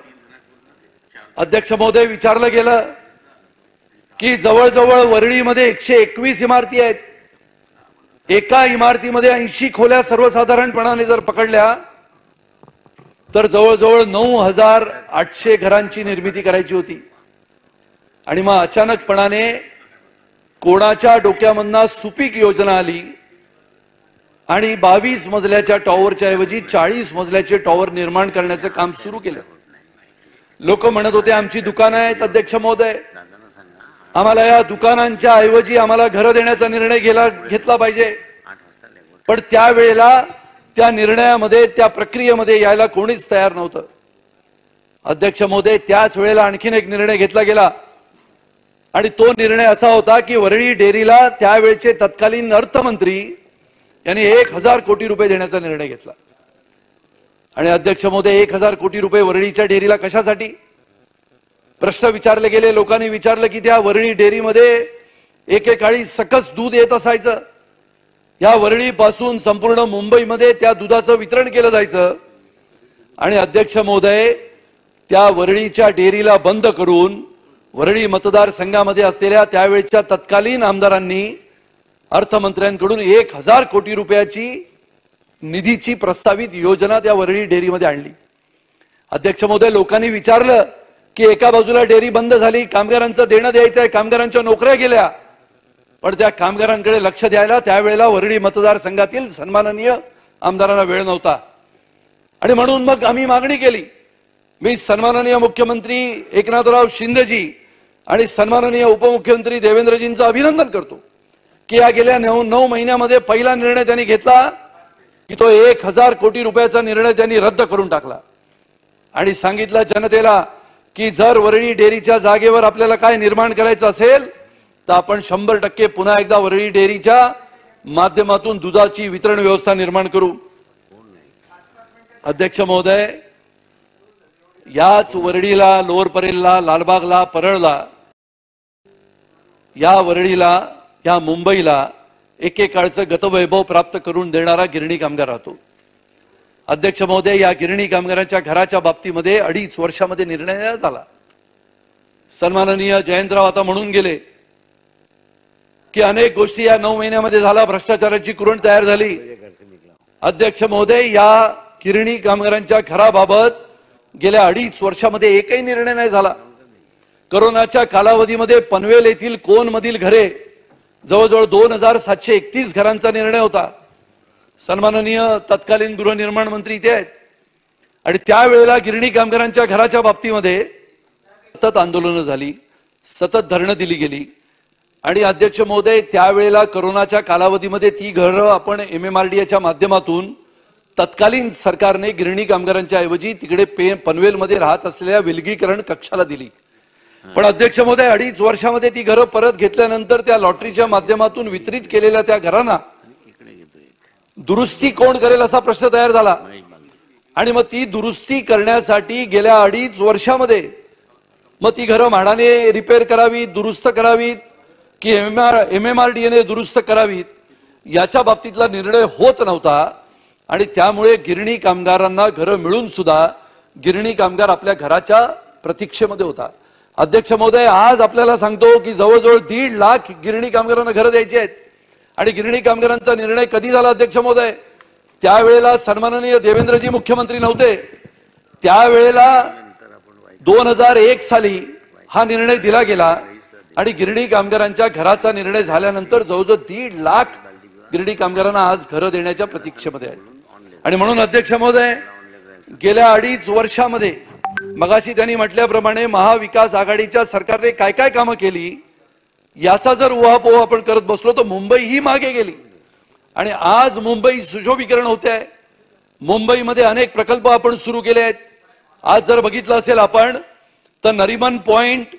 अध्यक्ष महोदय, विचारलं गेलं की जवळजवळ वरळीमध्ये 121 इमारती आहेत. एका इमारतीमध्ये 80 खोल्या सर्वसाधारणपणाने जर पकडल्या तर जवळजवळ 9,800 घरांची निर्मिती करायची होती. आणि मग अचानकपणाने कोणाच्या डोक्यामधनं सुपीक योजना आली आणि 22 मजल्याच्या टॉवरच्या ऐवजी 40 मजल्याचे टॉवर निर्माण करण्याचं काम सुरू केलं. लोक म्हणत होते आमची दुकानं आहेत. अध्यक्ष महोदय, आम्हाला या दुकानांच्या ऐवजी आम्हाला घरं देण्याचा निर्णय घेतला पाहिजे, पण त्यावेळेला त्या निर्णयामध्ये, त्या प्रक्रियेमध्ये यायला कोणीच तयार नव्हतं. अध्यक्ष महोदय, त्याच वेळेला आणखीन एक निर्णय घेतला गेला आणि तो निर्णय असा होता की वरळी डेअरीला त्यावेळचे तत्कालीन अर्थमंत्री यांनी 1,000 कोटी रुपये देण्याचा निर्णय घेतला. आणि अध्यक्ष महोदय, 1,000 कोटी रुपये वरळीच्या डेअरीला कशासाठी? प्रश्न विचारले गेले. लोकांनी विचारलं की त्या वरळी डेअरीमध्ये एकेकाळी सकस दूध येत असायचं. या वरळी पासून संपूर्ण मुंबईमध्ये त्या दुधाचं वितरण केलं जायचं. आणि अध्यक्ष महोदय, त्या वरळीच्या डेअरीला बंद करून वरळी मतदारसंघामध्ये असलेल्या त्यावेळच्या तत्कालीन आमदारांनी अर्थमंत्र्यांकडून 1,000 कोटी रुपयाची निधीची प्रस्तावित योजना त्या वरळी डेअरीमध्ये आणली. अध्यक्ष महोदय, लोकांनी विचारलं की एका बाजूला डेअरी बंद झाली, कामगारांचं देणं द्यायचं आहे, कामगारांच्या नोकऱ्या गेल्या, पण त्या कामगारांकडे लक्ष द्यायला त्यावेळेला वरळी मतदारसंघातील सन्माननीय आमदारांना वेळ नव्हता. आणि म्हणून मग आम्ही मागणी केली. मी सन्माननीय मुख्यमंत्री एकनाथराव शिंदेजी आणि सन्माननीय उपमुख्यमंत्री देवेंद्रजींचं अभिनंदन करतो की या गेल्या 9 महिन्यामध्ये पहिला निर्णय त्यांनी घेतला की तो 1,000 कोटी रुपयाचा निर्णय त्यांनी रद्द करून टाकला आणि सांगितलं जनतेला की जर वरळी डेअरीच्या जागेवर आपल्याला काय निर्माण करायचं असेल तर आपण 100% पुन्हा एकदा वरळी डेअरीच्या माध्यमातून दुधाची वितरण व्यवस्था निर्माण करू. अध्यक्ष महोदय, याच वरळीला, लोअर परेलला, लालबागला, परळला, या वरळीला, या मुंबईला एकेकाळचं गतवैभव प्राप्त करून देणारा गिरणी कामगार राहतो. अध्यक्ष महोदय, या गिरणी कामगारांच्या घराच्या बाबतीमध्ये 2.5 वर्षामध्ये निर्णय झाला. सन्माननीय जयंतराव आता म्हणून गेले की अनेक गोष्टी या 9 महिन्यामध्ये झाला, भ्रष्टाचाराची कुरण तयार झाली. अध्यक्ष महोदय, या गिरणी कामगारांच्या घराबाबत गेल्या 2.5 वर्षामध्ये एकही निर्णय नाही झाला. कोरोनाच्या कालावधीमध्ये पनवेल येथील कोन मधील घरे जवळजवळ 2731 घरांचा निर्णय होता. सन्माननीय तत्कालीन गृहनिर्माण मंत्री इथे आहेत आणि त्यावेळेला गिरणी कामगारांच्या घराच्या बाबतीमध्ये सतत आंदोलनं झाली, सतत धरणं दिली गेली आणि अध्यक्ष महोदय त्यावेळेला कोरोनाच्या कालावधीमध्ये ती घरं आपण MMRDAच्या माध्यमातून तत्कालीन सरकारने गिरणी कामगारांच्या ऐवजी तिकडे पनवेलमध्ये राहत असलेल्या विलगीकरण कक्षाला दिली. पण अध्यक्ष महोदय 2.5 वर्षामध्ये ती घरं परत घेतल्यानंतर त्या लॉटरीच्या माध्यमातून वितरित केलेल्या त्या घरांना दुरुस्ती कोण करेल असा प्रश्न तयार झाला आणि मग ती दुरुस्ती करण्यासाठी गेल्या 2.5 वर्षामध्ये मग ती घरं म्हाडाने रिपेअर करावीत, दुरुस्त करावीत की MMRDAने दुरुस्त करावीत याच्या बाबतीतला निर्णय होत नव्हता आणि त्यामुळे गिरणी कामगारांना घरं मिळून सुद्धा गिरणी कामगार आपल्या घराच्या प्रतीक्षेमध्ये होता. अध्यक्ष महोदय आज आपल्याला सांगतो की जवळजवळ 1.5 लाख गिरणी कामगारांना घरं द्यायची आहेत आणि गिरणी कामगारांचा निर्णय कधी झाला अध्यक्ष महोदय? त्यावेळेला सन्माननीय देवेंद्रजी मुख्यमंत्री नव्हते, त्यावेळेला 2001 साली हा निर्णय दिला गेला आणि गिरणी कामगारांच्या घराचा निर्णय झाल्यानंतर जवळजवळ 1.5 लाख गिरणी कामगारांना आज घरं देण्याच्या प्रतीक्षेमध्ये आहेत. आणि म्हणून अध्यक्ष महोदय गेल्या 2.5 वर्षामध्ये मगाशी त्यांनी म्हटल्याप्रमाणे महाविकास आघाडीच्या सरकारने काय काय कामं केली याचा जर उहापोह आपण करत बसलो तर मुंबई ही मागे गेली आणि आज मुंबई सुशोभीकरण होते आहे. मुंबईमध्ये अनेक प्रकल्प आपण सुरू केले आहेत. आज जर बघितलं असेल आपण तर नरिमन पॉइंट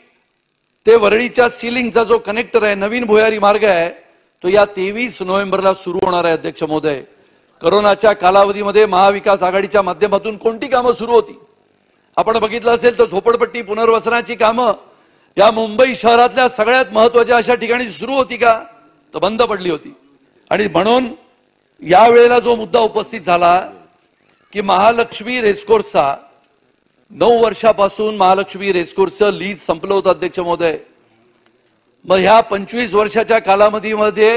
ते वरळीच्या सिलिंगचा जो कनेक्टर आहे, नवीन भुयारी मार्ग आहे, तो या 23 नोव्हेंबरला सुरू होणार आहे. अध्यक्ष महोदय कोरोनाच्या कालावधीमध्ये महाविकास आघाडीच्या माध्यमातून कोणती कामं सुरू होती आपण बघितलं असेल तर झोपडपट्टी पुनर्वसनाची कामं या मुंबई शहरातल्या सगळ्यात महत्त्वाच्या अशा ठिकाणी सुरू होती का? तर बंद पडली होती. आणि म्हणून यावेळेला जो मुद्दा उपस्थित झाला की महालक्ष्मी रेसकोर्सचा 9 वर्षापासून महालक्ष्मी रेसकोर्सचं लीज संपलं होतं अध्यक्ष महोदय. मग ह्या 25 वर्षाच्या कालावधीमध्ये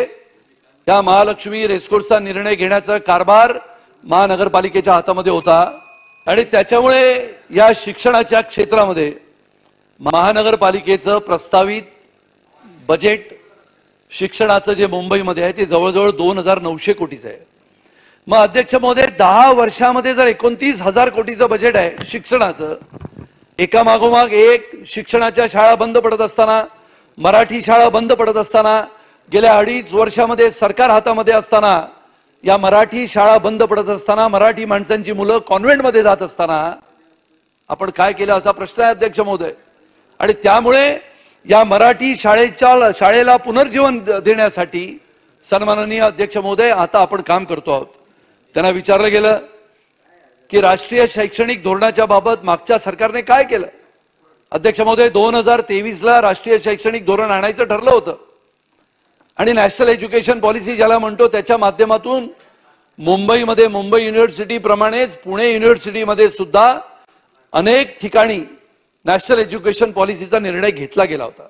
या महालक्ष्मी रेसकोर्सचा निर्णय घेण्याचा कारभार महानगरपालिकेच्या हातामध्ये होता आणि त्याच्यामुळे या शिक्षणाच्या क्षेत्रामध्ये महानगरपालिकेचं प्रस्तावित बजेट शिक्षणाचं जे मुंबईमध्ये आहे ते जवळजवळ 2,900 कोटीचं आहे. मग अध्यक्ष महोदय 10 वर्षामध्ये जर 29,000 कोटीचं बजेट आहे शिक्षणाचं, एका मागोमाग एक शिक्षणाच्या शाळा बंद पडत असताना, मराठी शाळा बंद पडत असताना, गेल्या 2.5 वर्षामध्ये सरकार हातामध्ये असताना, या मराठी शाळा बंद पडत असताना, मराठी माणसांची मुलं कॉन्व्हेंटमध्ये जात असताना आपण काय केलं असा प्रश्न आहे अध्यक्ष महोदय. आणि त्यामुळे या मराठी शाळेला पुनर्जीवन देण्यासाठी सन्माननीय अध्यक्ष महोदय आता आपण काम करतो आहोत. त्यांना विचारलं गेलं की राष्ट्रीय शैक्षणिक धोरणाच्या बाबत मागच्या सरकारने काय केलं. अध्यक्ष महोदय 2023ला राष्ट्रीय शैक्षणिक धोरण आणायचं ठरलं होतं आणि नॅशनल एज्युकेशन पॉलिसी ज्याला म्हणतो त्याच्या माध्यमातून मुंबईमध्ये मुंबई युनिव्हर्सिटी प्रमाणेच पुणे युनिव्हर्सिटीमध्ये सुद्धा अनेक ठिकाणी नॅशनल एज्युकेशन पॉलिसीचा निर्णय घेतला गेला होता.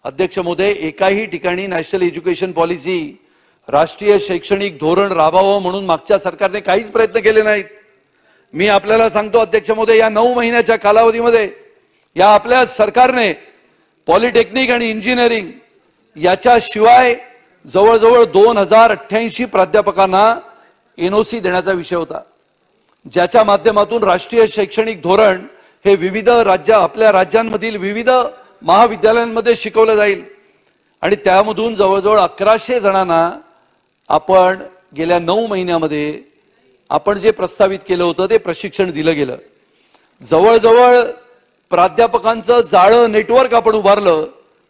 अध्यक्ष महोदय एकाही ठिकाणी नॅशनल एज्युकेशन पॉलिसी राष्ट्रीय शैक्षणिक धोरण राबवावं म्हणून मागच्या सरकारने काहीच प्रयत्न केले नाहीत. मी आपल्याला सांगतो अध्यक्ष महोदय या 9 महिन्याच्या कालावधीमध्ये या आपल्या सरकारने पॉलिटेक्निक आणि इंजिनिअरिंग याच्याशिवाय जवळजवळ 2088 प्राध्यापकांना NOC देण्याचा विषय होता, ज्याच्या माध्यमातून राष्ट्रीय शैक्षणिक धोरण हे विविध आपल्या राज्यांमधील विविध महाविद्यालयांमध्ये शिकवलं जाईल आणि त्यामधून जवळजवळ 1100 जणांना आपण गेल्या 9 महिन्यामध्ये आपण जे प्रस्तावित केलं होतं ते प्रशिक्षण दिलं गेलं. जवळजवळ प्राध्यापकांचं जाळं नेटवर्क आपण उभारलं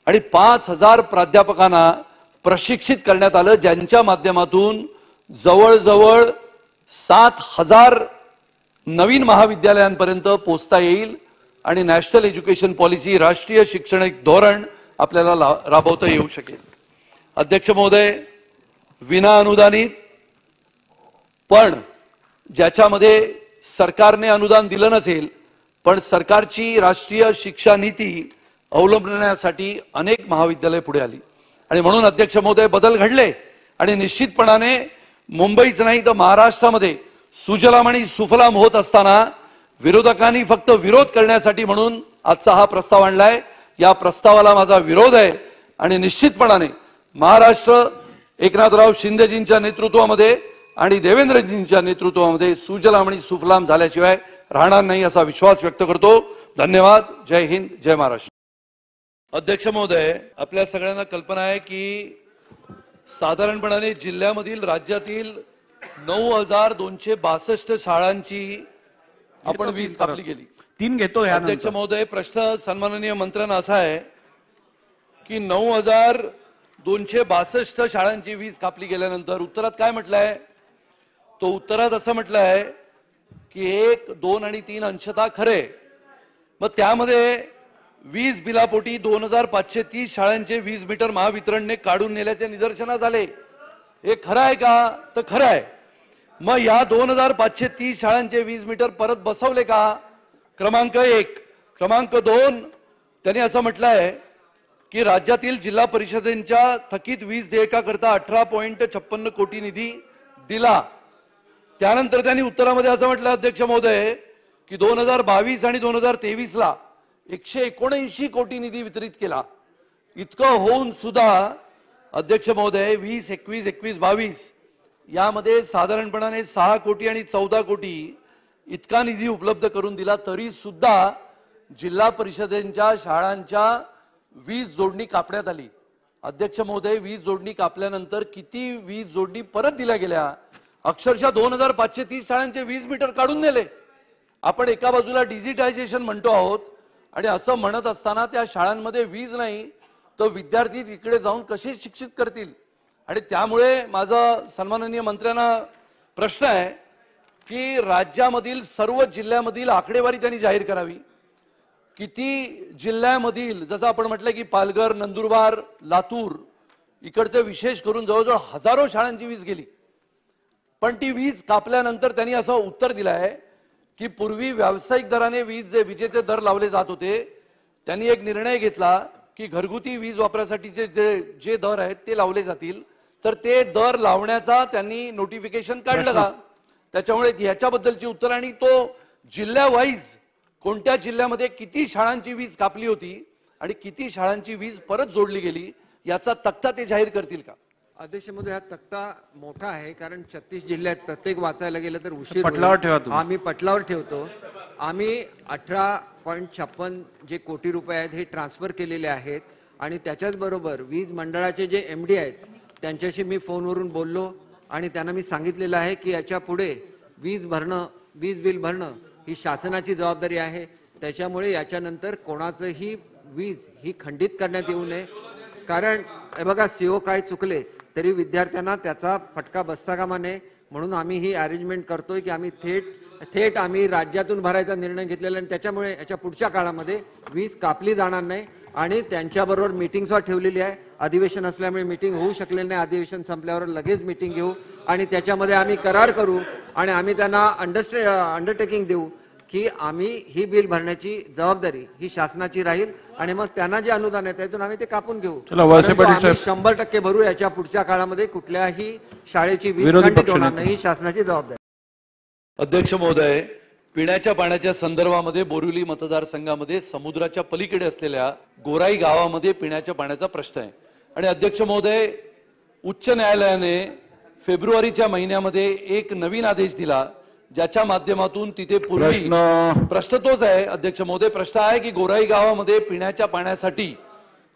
आणि 5,000 प्राध्यापकांना प्रशिक्षित करण्यात आलं, ज्यांच्या माध्यमातून जवळजवळ 7,000 नवीन महाविद्यालयांपर्यंत पोहोचता येईल आणि नॅशनल एज्युकेशन पॉलिसी राष्ट्रीय शैक्षणिक धोरण आपल्याला राबवता येऊ शकेल. अध्यक्ष महोदय विना अनुदानित पण ज्याच्यामध्ये सरकारने अनुदान दिलं नसेल पण सरकारची राष्ट्रीय शिक्षा नीती अवलंबण्यासाठी अनेक महाविद्यालय पुढे आली आणि म्हणून अध्यक्ष महोदय बदल घडले आणि निश्चितपणाने मुंबईच नाही तर महाराष्ट्रामध्ये सुजलाम आणि सुफलाम होत असताना विरोधकांनी फक्त विरोध करण्यासाठी म्हणून आजचा हा प्रस्ताव आणलाय. या प्रस्तावाला माझा विरोध आहे आणि निश्चितपणाने महाराष्ट्र एकनाथराव शिंदेजींच्या नेतृत्वामध्ये आणि देवेंद्रजींच्या नेतृत्वामध्ये सुजलाम आणि सुफलाम झाल्याशिवाय राहणार नाही असा विश्वास व्यक्त करतो. धन्यवाद. जय हिंद, जय महाराष्ट्र. अध्यक्ष महोदय, आपल्या सगळ्यांना कल्पना आहे की साधारणपणाने जिल्ह्यामधील राज्यातील 9,262 शाळांची आपण वीज कापली गेली. 3 घेतो अध्यक्ष महोदय, प्रश्न सन्माननीय मंत्र्यांना असा आहे की 9,262 शाळांची वीज कापली गेल्यानंतर उत्तरात काय म्हटलंय? तो उत्तरात असं म्हटलंय की 1, 2 आणि 3 अंशतः खरे. मग त्यामध्ये वीज बिलापोटी 2,530 शाळांचे वीज मीटर महावितरणने काढून नेल्याचे निदर्शनास आले. हे खरं आहे का? तर खरं आहे. मग या 2,530 शाळांचे वीज मीटर परत बसवले का? क्रमांक 1. क्रमांक 2, त्यांनी असं म्हटलंय की राज्यातील जिल्हा परिषदेच्या थकीत वीज देयकाकरता 18.56 कोटी निधी दिला. त्यानंतर त्यांनी उत्तरामध्ये असं म्हटलं अध्यक्ष महोदय की 2022 आणि 2023ला 179 कोटी निधी वितरित केला. इतकं होऊन सुद्धा अध्यक्ष महोदय 20, 21, 21, 22 यामध्ये साधारणपणाने 6 कोटी आणि 14 कोटी इतका निधी उपलब्ध करून दिला, तरी सुद्धा जिल्हा परिषदेच्या शाळांच्या वीज जोडणी कापण्यात आली. अध्यक्ष महोदय, वीज जोडणी कापल्यानंतर किती वीज जोडणी परत दिल्या गेल्या? अक्षरशः 2,530 शाळांचे वीज मीटर काढून नेले. आपण एका बाजूला डिजिटायझेशन म्हणतो आहोत आणि असं म्हणत असताना त्या शाळांमध्ये वीज नाही तर विद्यार्थी तिकडे जाऊन कसे शिक्षित करतील? आणि त्यामुळे माझा सन्माननीय मंत्र्यांना प्रश्न आहे की राज्यामधील सर्व जिल्ह्यामधील आकडेवारी त्यांनी जाहीर करावी. किती जिल्ह्यामधील, जसं आपण म्हटलं की पालघर, नंदुरबार, लातूर इकडचे विशेष करून जवळजवळ हजारो शाळांची वीज गेली. पण ती वीज कापल्यानंतर त्यांनी असं उत्तर दिलं आहे की पूर्वी व्यावसायिक दराने विजेचे दर लावले जात होते. त्यांनी एक निर्णय घेतला की घरगुती वीज वापरासाठीचे जे दर आहेत ते लावले जातील. तर ते दर लावण्याचा त्यांनी नोटिफिकेशन काढलं का? त्याच्यामुळे ह्याच्याबद्दलची उत्तर आणि तो जिल्हा वाईज कोणत्या जिल्ह्यामध्ये किती शाळांची वीज कापली होती आणि किती शाळांची वीज परत जोडली गेली याचा तक्ता ते जाहीर करतील का? अध्यक्ष महोदय, हा तक्ता मोठा आहे कारण 36 जिल्ह्यात प्रत्येक वाचायला गेलं तर उशीर पटलावर ठेवा तुम्ही. आम्ही पटलावर ठेवतो. आम्ही 18.56 जे कोटी रुपये आहेत हे ट्रान्सफर केलेले आहेत आणि त्याच्याच बरोबर वीज मंडळाचे जे MD आहेत त्यांच्याशी मी फोनवरून बोललो आणि त्यांना मी सांगितलेलं आहे की याच्या पुढे वीज बिल भरणं ही शासनाची जबाबदारी आहे. त्याच्यामुळे याच्यानंतर कोणाचंही वीज ही खंडित करण्यात येऊ नये. कारण हे बघा, CO काय चुकले तरी विद्यार्थ्यांना त्याचा फटका बसता कामा नये म्हणून आम्ही ही अरेंजमेंट करतोय की आम्ही थेट आम्ही राज्यातून भरायचा निर्णय घेतलेला आणि त्याच्यामुळे याच्या पुढच्या काळामध्ये वीज कापली जाणार नाही. आणि त्यांच्याबरोबर मीटिंगसुद्धा ठेवलेली आहे. अधिवेशन असल्यामुळे मीटिंग होऊ शकलेली नाही. अधिवेशन संपल्यावर लगेच मीटिंग घेऊ आणि त्याच्यामध्ये आम्ही करार करू आणि आम्ही त्यांना अंडरटेकिंग देऊ की आम्ही ही बिल भरण्याची जबाबदारी ही शासनाची राहील आणि मग त्यांना जे अनुदान आहे त्यातून आम्ही ते कापून घेऊ. आम्ही 100% भरू. याच्या पुढच्या काळामध्ये कुठल्याही शाळेची वीज खंडित होणार नाही ही शासनाची जबाबदारी. अध्यक्ष महोदय, पिण्याच्या पाण्याच्या संदर्भामध्ये बोरिवली मतदारसंघामध्ये समुद्राच्या पलीकडे असलेल्या गोराई गावामध्ये पिण्याच्या पाण्याचा प्रश्न आहे. आणि अध्यक्ष महोदय, उच्च न्यायालयाने फेब्रुवारीच्या महिन्यामध्ये एक नवीन आदेश दिला ज्याच्या माध्यमातून तिथे पूर्वी प्रश्न तोच आहे अध्यक्ष महोदय. प्रश्न आहे की गोराई गावामध्ये पिण्याच्या पाण्यासाठी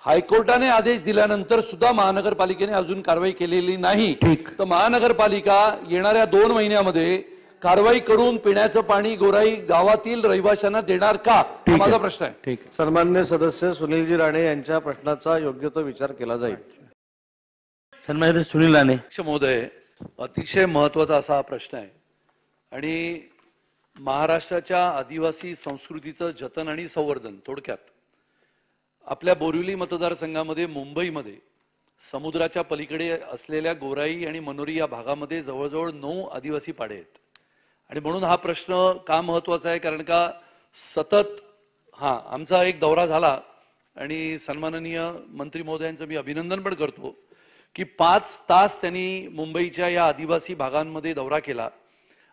हायकोर्टाने आदेश दिल्यानंतर सुद्धा महानगरपालिकेने अजून कारवाई केलेली नाही. तर महानगरपालिका येणाऱ्या 2 महिन्यामध्ये कारवाई करून पिण्याचं पाणी गोराई गावातील रहिवाशांना देणार का? माझा प्रश्न आहे. सन्माननीय सदस्य सुनीलजी राणे यांच्या प्रश्नाचा योग्य तो विचार केला जाईल. सन्माननीय सुनील राणे. अध्यक्ष महोदय, अतिशय महत्वाचा असा हा प्रश्न आहे आणि महाराष्ट्राच्या आदिवासी संस्कृतीचं जतन आणि संवर्धन. थोडक्यात आपल्या बोरिवली मतदारसंघामध्ये मुंबईमध्ये समुद्राच्या पलीकडे असलेल्या गोराई आणि मनोरी या भागामध्ये जवळजवळ 9 आदिवासी पाडे आहेत. आणि म्हणून हा प्रश्न का महत्वाचा आहे कारण का सतत आमचा एक दौरा झाला आणि सन्माननीय मंत्री महोदयांचं मी अभिनंदन पण करतो की 5 तास त्यांनी मुंबईच्या या आदिवासी भागांमध्ये दौरा केला.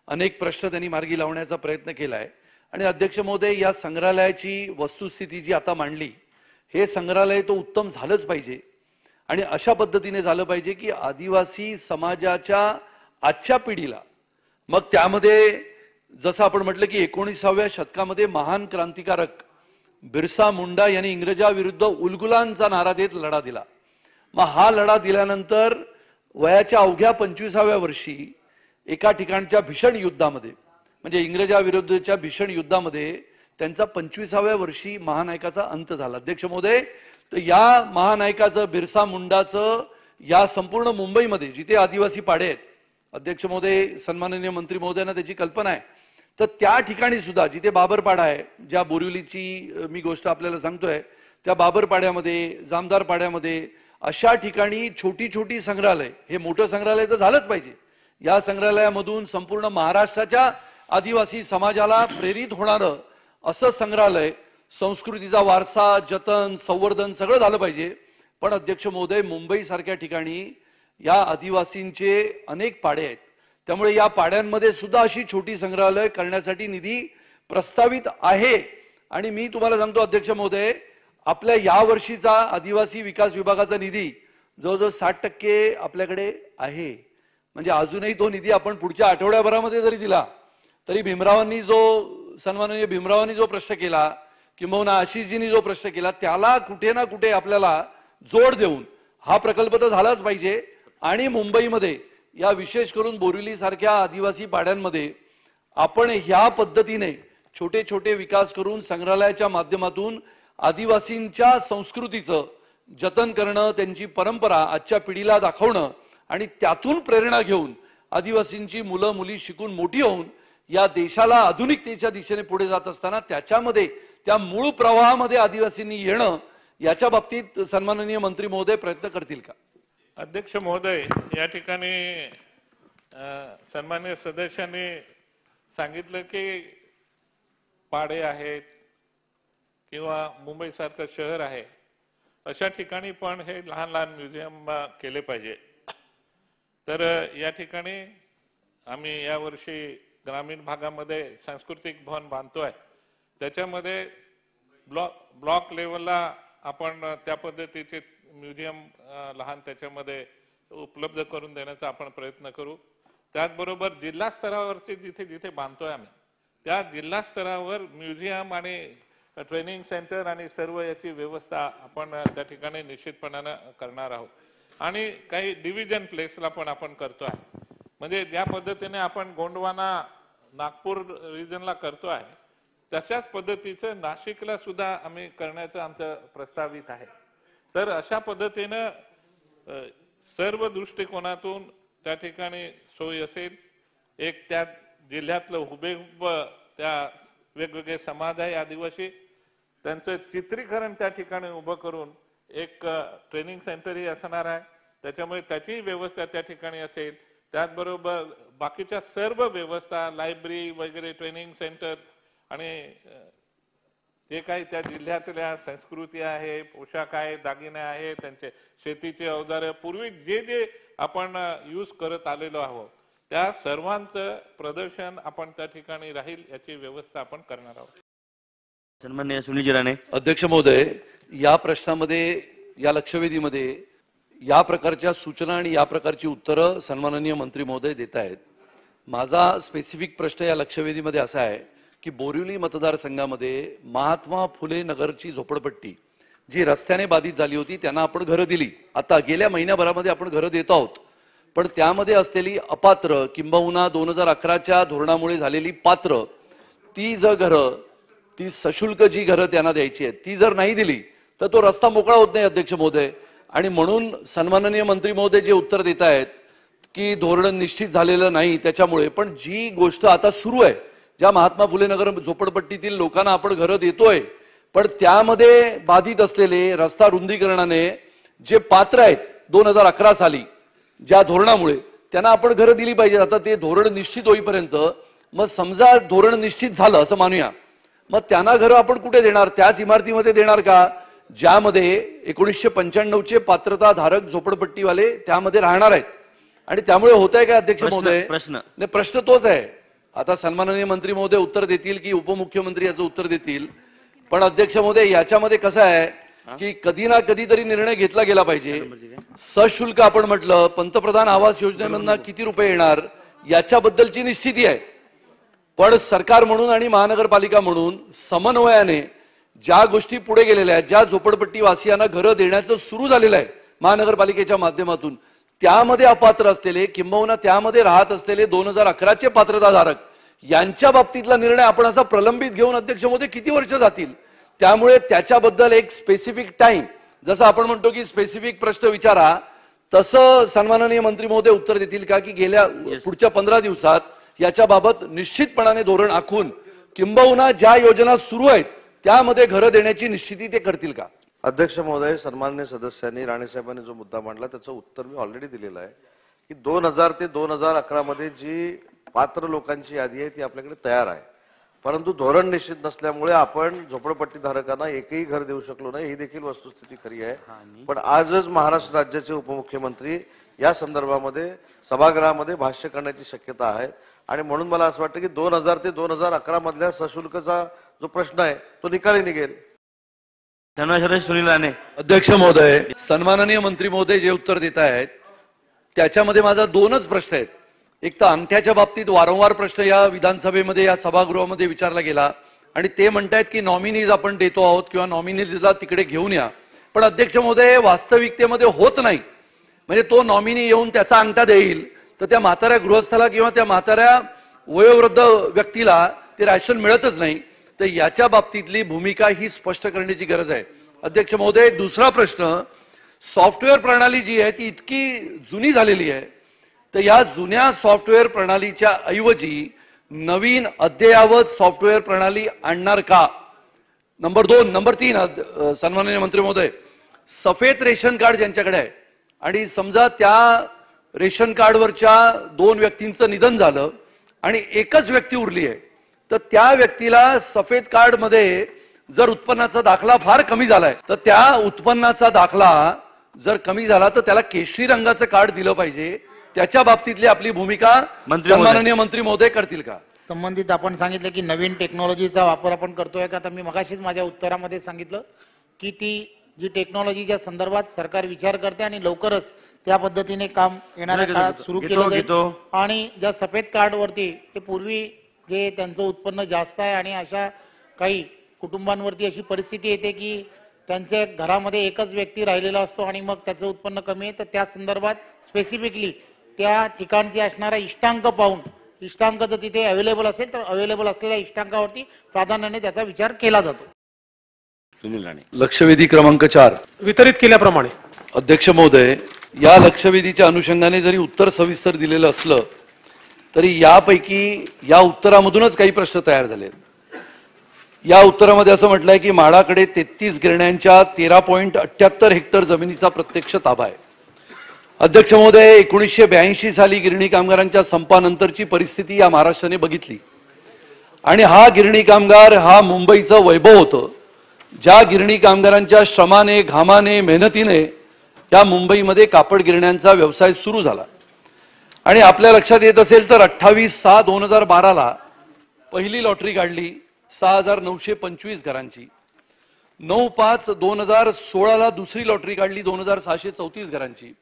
अनेक प्रश्न त्यांनी मार्गी लावण्याचा प्रयत्न केलाय. आणि अध्यक्ष महोदय, या संग्रहालयाची वस्तुस्थिती जी आता मांडली हे संग्रहालय तो उत्तम झालंच पाहिजे आणि अशा पद्धतीने झालं पाहिजे की आदिवासी समाजाच्या आजच्या पिढीला, मग त्यामध्ये जसं आपण म्हटलं की 19व्या शतकामध्ये महान क्रांतिकारक बिरसा मुंडा यांनी इंग्रजाविरुद्ध उलगुलानचा नारा देत लढा दिला. मग हा लढा दिल्यानंतर वयाच्या अवघ्या 25व्या वर्षी एका ठिकाणच्या भीषण युद्धामध्ये, म्हणजे इंग्रजाविरुद्धच्या भीषण युद्धामध्ये त्यांचा 25व्या वर्षी महानायकाचा अंत झाला. अध्यक्ष महोदय, तर या महानायकाचं, बिरसा मुंडाचं या संपूर्ण मुंबईमध्ये जिथे आदिवासी पाडे आहेत, अध्यक्ष महोदय, सन्माननीय मंत्री महोदयांना त्याची कल्पना आहे, तर त्या ठिकाणी सुद्धा जिथे बाबरपाडा आहे, ज्या बोरिवलीची मी गोष्ट आपल्याला सांगतोय, त्या बाबरपाड्यामध्ये, जामदार पाड्यामध्ये अशा ठिकाणी छोटी छोटी संग्रहालय, हे मोठं संग्रहालय तर झालंच पाहिजे. या संग्रहालयामधून संपूर्ण महाराष्ट्राच्या आदिवासी समाजाला प्रेरित होणारं असं संग्रहालय, संस्कृतीचा वारसा, जतन, संवर्धन सगळं झालं पाहिजे. पण अध्यक्ष महोदय, मुंबई सारख्या ठिकाणी या आदिवासींचे अनेक पाडे आहेत, त्यामुळे या पाड्यांमध्ये सुद्धा अशी छोटी संग्रहालय करण्यासाठी निधी प्रस्तावित आहे. आणि मी तुम्हाला सांगतो अध्यक्ष महोदय, आपल्या या वर्षीचा आदिवासी विकास विभागाचा निधी जवळजवळ 60% आपल्याकडे आहे. म्हणजे अजूनही तो निधी आपण पुढच्या आठवड्याभरामध्ये जरी दिला तरी भीमरावांनी सन्माननीय भीमरावांनी जो प्रश्न केला, किंबहुना आशिषजींनी जो प्रश्न केला, त्याला कुठे ना कुठे आपल्याला जोड देऊन हा प्रकल्प तर झालाच पाहिजे. आणि मुंबईमध्ये या विशेष करून बोरिवली सारख्या आदिवासी पाड्यांमध्ये आपण ह्या पद्धतीने छोटे छोटे विकास करून संग्रहालयाच्या माध्यमातून आदिवासींच्या संस्कृतीचं जतन करणं, त्यांची परंपरा आजच्या पिढीला दाखवणं आणि त्यातून प्रेरणा घेऊन आदिवासींची मुलं मुली शिकून मोठी होऊन या देशाला आधुनिकतेच्या दिशेने पुढे जात असताना त्याच्यामध्ये त्या मूळ प्रवाहामध्ये आदिवासींनी येणं, याच्या बाबतीत सन्माननीय मंत्री महोदय प्रयत्न करतील का? अध्यक्ष महोदय, या ठिकाणी सन्माननीय सदस्यांनी सांगितलं की पाडे आहेत किंवा मुंबई सारखं शहर आहे, अशा ठिकाणी पण हे लहान लहान म्युझियम केले पाहिजे. तर या ठिकाणी आम्ही यावर्षी ग्रामीण भागामध्ये सांस्कृतिक भवन बांधतोय. त्याच्यामध्ये ब्लॉक लेवलला आपण त्या पद्धतीचे म्युझियम लहान त्याच्यामध्ये उपलब्ध करून देण्याचा आपण प्रयत्न करू. त्याचबरोबर जिल्हा स्तरावरचे जिथे जिथे बांधतोय आम्ही, त्या जिल्हा स्तरावर म्युझियम आणि ट्रेनिंग सेंटर आणि सर्व याची व्यवस्था आपण त्या ठिकाणी निश्चितपणानं करणार आहोत. आणि काही डिव्हिजन प्लेसला पण आपण करतोय. म्हणजे ज्या पद्धतीने आपण गोंडवाना नागपूर रिजनला करतोय, तशाच पद्धतीचं नाशिकला सुद्धा आम्ही करण्याचं आमचं प्रस्तावित आहे. तर अशा पद्धतीनं सर्व दृष्टिकोनातून त्या ठिकाणी सोय असेल. एक त्या जिल्ह्यातलं हुबेहूब त्या वेगवेगळे समाज आहे आदिवासी, त्यांचं चित्रीकरण त्या ठिकाणी उभं करून एक ट्रेनिंग सेंटरही असणार आहे. त्याच्यामुळे त्याची व्यवस्था त्या ठिकाणी असेल. त्याचबरोबर बाकीच्या सर्व व्यवस्था, लायब्ररी वगैरे, ट्रेनिंग सेंटर आणि जे काही त्या जिल्ह्यातल्या संस्कृती आहे, पोशाख आहे, दागिने आहे, त्यांचे शेतीचे अवजारे, पूर्वी जे जे आपण यूज करत आलेलो आहोत, त्या सर्वांचं प्रदर्शन आपण त्या ठिकाणी राहील, याची व्यवस्था आपण करणार आहोत. सन्माननीय सुनील राणे. अध्यक्ष महोदय, या प्रश्नामध्ये, या लक्षवेधीमध्ये या प्रकारच्या सूचना आणि या प्रकारची उत्तरं सन्माननीय मंत्री महोदय देत आहेत. माझा स्पेसिफिक प्रश्न या लक्षवेधीमध्ये असा आहे की बोरिवली मतदारसंघामध्ये महात्मा फुले नगरची झोपडपट्टी जी रस्त्याने बाधित झाली होती, त्यांना आपण घरं दिली. आता गेल्या महिन्याभरामध्ये आपण घरं देत आहोत, पण त्यामध्ये असलेली अपात्र किंबहुना 2011च्या धोरणामुळे झालेली पात्र ती जर घरं, ती सशुल्क जी घरं त्यांना द्यायची आहेत, ती जर नाही दिली तर तो रस्ता मोकळा होत नाही अध्यक्ष महोदय. आणि म्हणून सन्माननीय मंत्री महोदय जे उत्तर देत आहेत की धोरण निश्चित झालेलं नाही त्याच्यामुळे, पण जी गोष्ट आता सुरू आहे, ज्या महात्मा फुले नगर झोपडपट्टीतील लोकांना आपण घरं देतोय, पण त्यामध्ये बाधित असलेले रस्ता रुंदीकरणाने जे पात्र आहेत 2011 साली ज्या धोरणामुळे, त्यांना आपण घरं दिली पाहिजे. आता ते धोरण निश्चित होईपर्यंत, मग समजा धोरण निश्चित झालं असं मानूया, मग त्यांना घरं आपण कुठे देणार? त्याच इमारतीमध्ये देणार का ज्यामध्ये 1995चे पात्रता धारक झोपडपट्टीवाले त्यामध्ये राहणार आहेत? आणि त्यामुळे होत आहे काय अध्यक्ष महोदय? प्रश्न तोच आहे. आता सन्माननीय मंत्री महोदय उत्तर देतील की उपमुख्यमंत्री याचं उत्तर देतील, पण अध्यक्ष महोदय याच्यामध्ये कसं आहे की कधी ना कधीतरी निर्णय घेतला गेला पाहिजे. सशुल्क आपण म्हटलं, पंतप्रधान आवास योजनेमधनं किती रुपये येणार याच्याबद्दलची निश्चिती आहे. पण सरकार म्हणून आणि महानगरपालिका म्हणून समन्वयाने ज्या गोष्टी पुढे गेलेल्या आहेत, ज्या झोपडपट्टी वासियांना घरं देण्याचं सुरू झालेलं आहे महानगरपालिकेच्या माध्यमातून, त्यामध्ये अपात्र असलेले किंबहुना त्यामध्ये राहत असलेले 2011चे पात्रताधारक यांच्या बाबतीतला निर्णय आपण असा प्रलंबित घेऊन अध्यक्ष महोदय किती वर्ष जातील. त्यामुळे त्याच्याबद्दल एक स्पेसिफिक टाइम, जसं आपण म्हणतो की स्पेसिफिक प्रश्न विचारा, तसं सन्माननीय मंत्री महोदय उत्तर देतील का की गेल्या पुढच्या 15 दिवसात याच्या बाबत निश्चितपणाने धोरण आखून किंबहुना ज्या योजना सुरू आहेत त्यामध्ये घरं देण्याची निश्चिती ते करतील का. अध्यक्ष महोदय, सन्माननीय सदस्यांनी राणेसाहेबांनी जो मुद्दा मांडला त्याचं उत्तर मी ऑलरेडी दिलेलं आहे की 2000 ते 2011 मध्ये जी पात्र लोकांची यादी आहे ती आपल्याकडे तयार आहे, परंतु धोरण निश्चित नसल्यामुळे आपण झोपडपट्टी धारकांना एकही घर देऊ शकलो नाही, ही देखील वस्तुस्थिती खरी आहे. पण आजच महाराष्ट्र राज्याचे उपमुख्यमंत्री या संदर्भामध्ये सभागृहामध्ये भाष्य करण्याची शक्यता आहे आणि म्हणून मला असं वाटतं की 2000 ते 2011 मधल्या सशुल्कचा जो प्रश्न आहे तो निकाली निघेल. सन्मान्य सदस्य सुनील राणे. अध्यक्ष महोदय, सन्माननीय मंत्री महोदय जे उत्तर देत आहेत त्याच्यामध्ये माझा 2च प्रश्न आहेत. एक तर अंगठ्याच्या बाबतीत वारंवार प्रश्न या विधानसभेमध्ये या सभागृहामध्ये विचारला गेला आणि ते म्हणतायत की नॉमिनीज आपण देतो आहोत किंवा नॉमिनीजला तिकडे घेऊन या. पण अध्यक्ष महोदय, वास्तविकतेमध्ये होत नाही. म्हणजे तो नॉमिनी येऊन त्याचा अंगठा देईल तर त्या म्हाताऱ्या गृहस्थाला किंवा त्या म्हाताऱ्या वयोवृद्ध व्यक्तीला ते राशन मिळतच नाही. तर याच्या बाबतीतली भूमिका ही स्पष्ट करण्याची गरज आहे. अध्यक्ष महोदय, दुसरा प्रश्न, सॉफ्टवेअर प्रणाली जी आहे ती इतकी जुनी झालेली आहे, तर या जुन्या सॉफ्टवेअर प्रणालीच्या ऐवजी नवीन अद्ययावत सॉफ्टवेअर प्रणाली आणणार का. नंबर 2. नंबर 3, सन्माननीय मंत्री महोदय, सफेद रेशन कार्ड ज्यांच्याकडे आहे आणि समजा त्या रेशन कार्डवरच्या 2 व्यक्तींचं निधन झालं आणि एकच व्यक्ती उरली आहे, तर त्या व्यक्तीला सफेद कार्ड मध्ये जर उत्पन्नाचा दाखला फार कमी झालाय तर त्या उत्पन्नाचा दाखला जर कमी झाला तर त्याला केशरी रंगाचं कार्ड दिलं पाहिजे. त्याच्या बाबतीतली आपली भूमिका सन्माननीय मंत्री महोदय करतील का. संबंधित आपण सांगितलं की नवीन टेक्नॉलॉजीचा वापर आपण करतोय का. तर मी मगाशीच माझ्या उत्तरामध्ये सांगितलं की ती जी टेक्नॉलॉजीच्या संदर्भात सरकार विचार करते आणि लवकरच त्या पद्धतीने काम येणाऱ्या काळात सुरू केलं जाईल. आणि ज्या सफेद कार्ड वरती ते पूर्वी जे त्यांचं उत्पन्न जास्त आहे आणि अशा काही कुटुंबांवरती अशी परिस्थिती येते की त्यांच्या घरामध्ये एकच व्यक्ती राहिलेला असतो आणि मग त्याचं उत्पन्न कमी आहे, तर त्या संदर्भात स्पेसिफिकली त्या ठिकाणचे असणारा इष्टांक पाहून, इष्टांक जर तिथे अवेलेबल असेल तर अवेलेबल असलेल्या इष्टांकावरती प्राधान्याने त्याचा विचार केला जातो. सुनील राणे. लक्षवेधी क्रमांक 4 वितरित केल्याप्रमाणे. अध्यक्ष महोदय, या लक्षवेधीच्या अनुषंगाने जरी उत्तर सविस्तर दिलेलं असलं तरी यापैकी या उत्तरामधूनच काही प्रश्न तयार झाले. या उत्तरामध्ये असं म्हटलंय की म्हाडाकडे 33 गिरण्यांच्या 13.78 हेक्टर जमिनीचा प्रत्यक्ष ताबा आहे. अध्यक्ष महोदय, 1982 साली गिरणी कामगारांच्या संपानंतरची परिस्थिती या महाराष्ट्राने बघितली आणि हा गिरणी कामगार हा मुंबईचं वैभव होतं. ज्या गिरणी कामगारांच्या श्रमाने, घामाने, मेहनतीने या मुंबईमध्ये कापड गिरण्यांचा व्यवसाय सुरू झाला आणि आपल्या लक्षात येत असेल तर 28/6/2012 पहिली लॉटरी काढली 6,925 घरांची. 9/5/2016 दुसरी लॉटरी काढली 2,634 घरांची.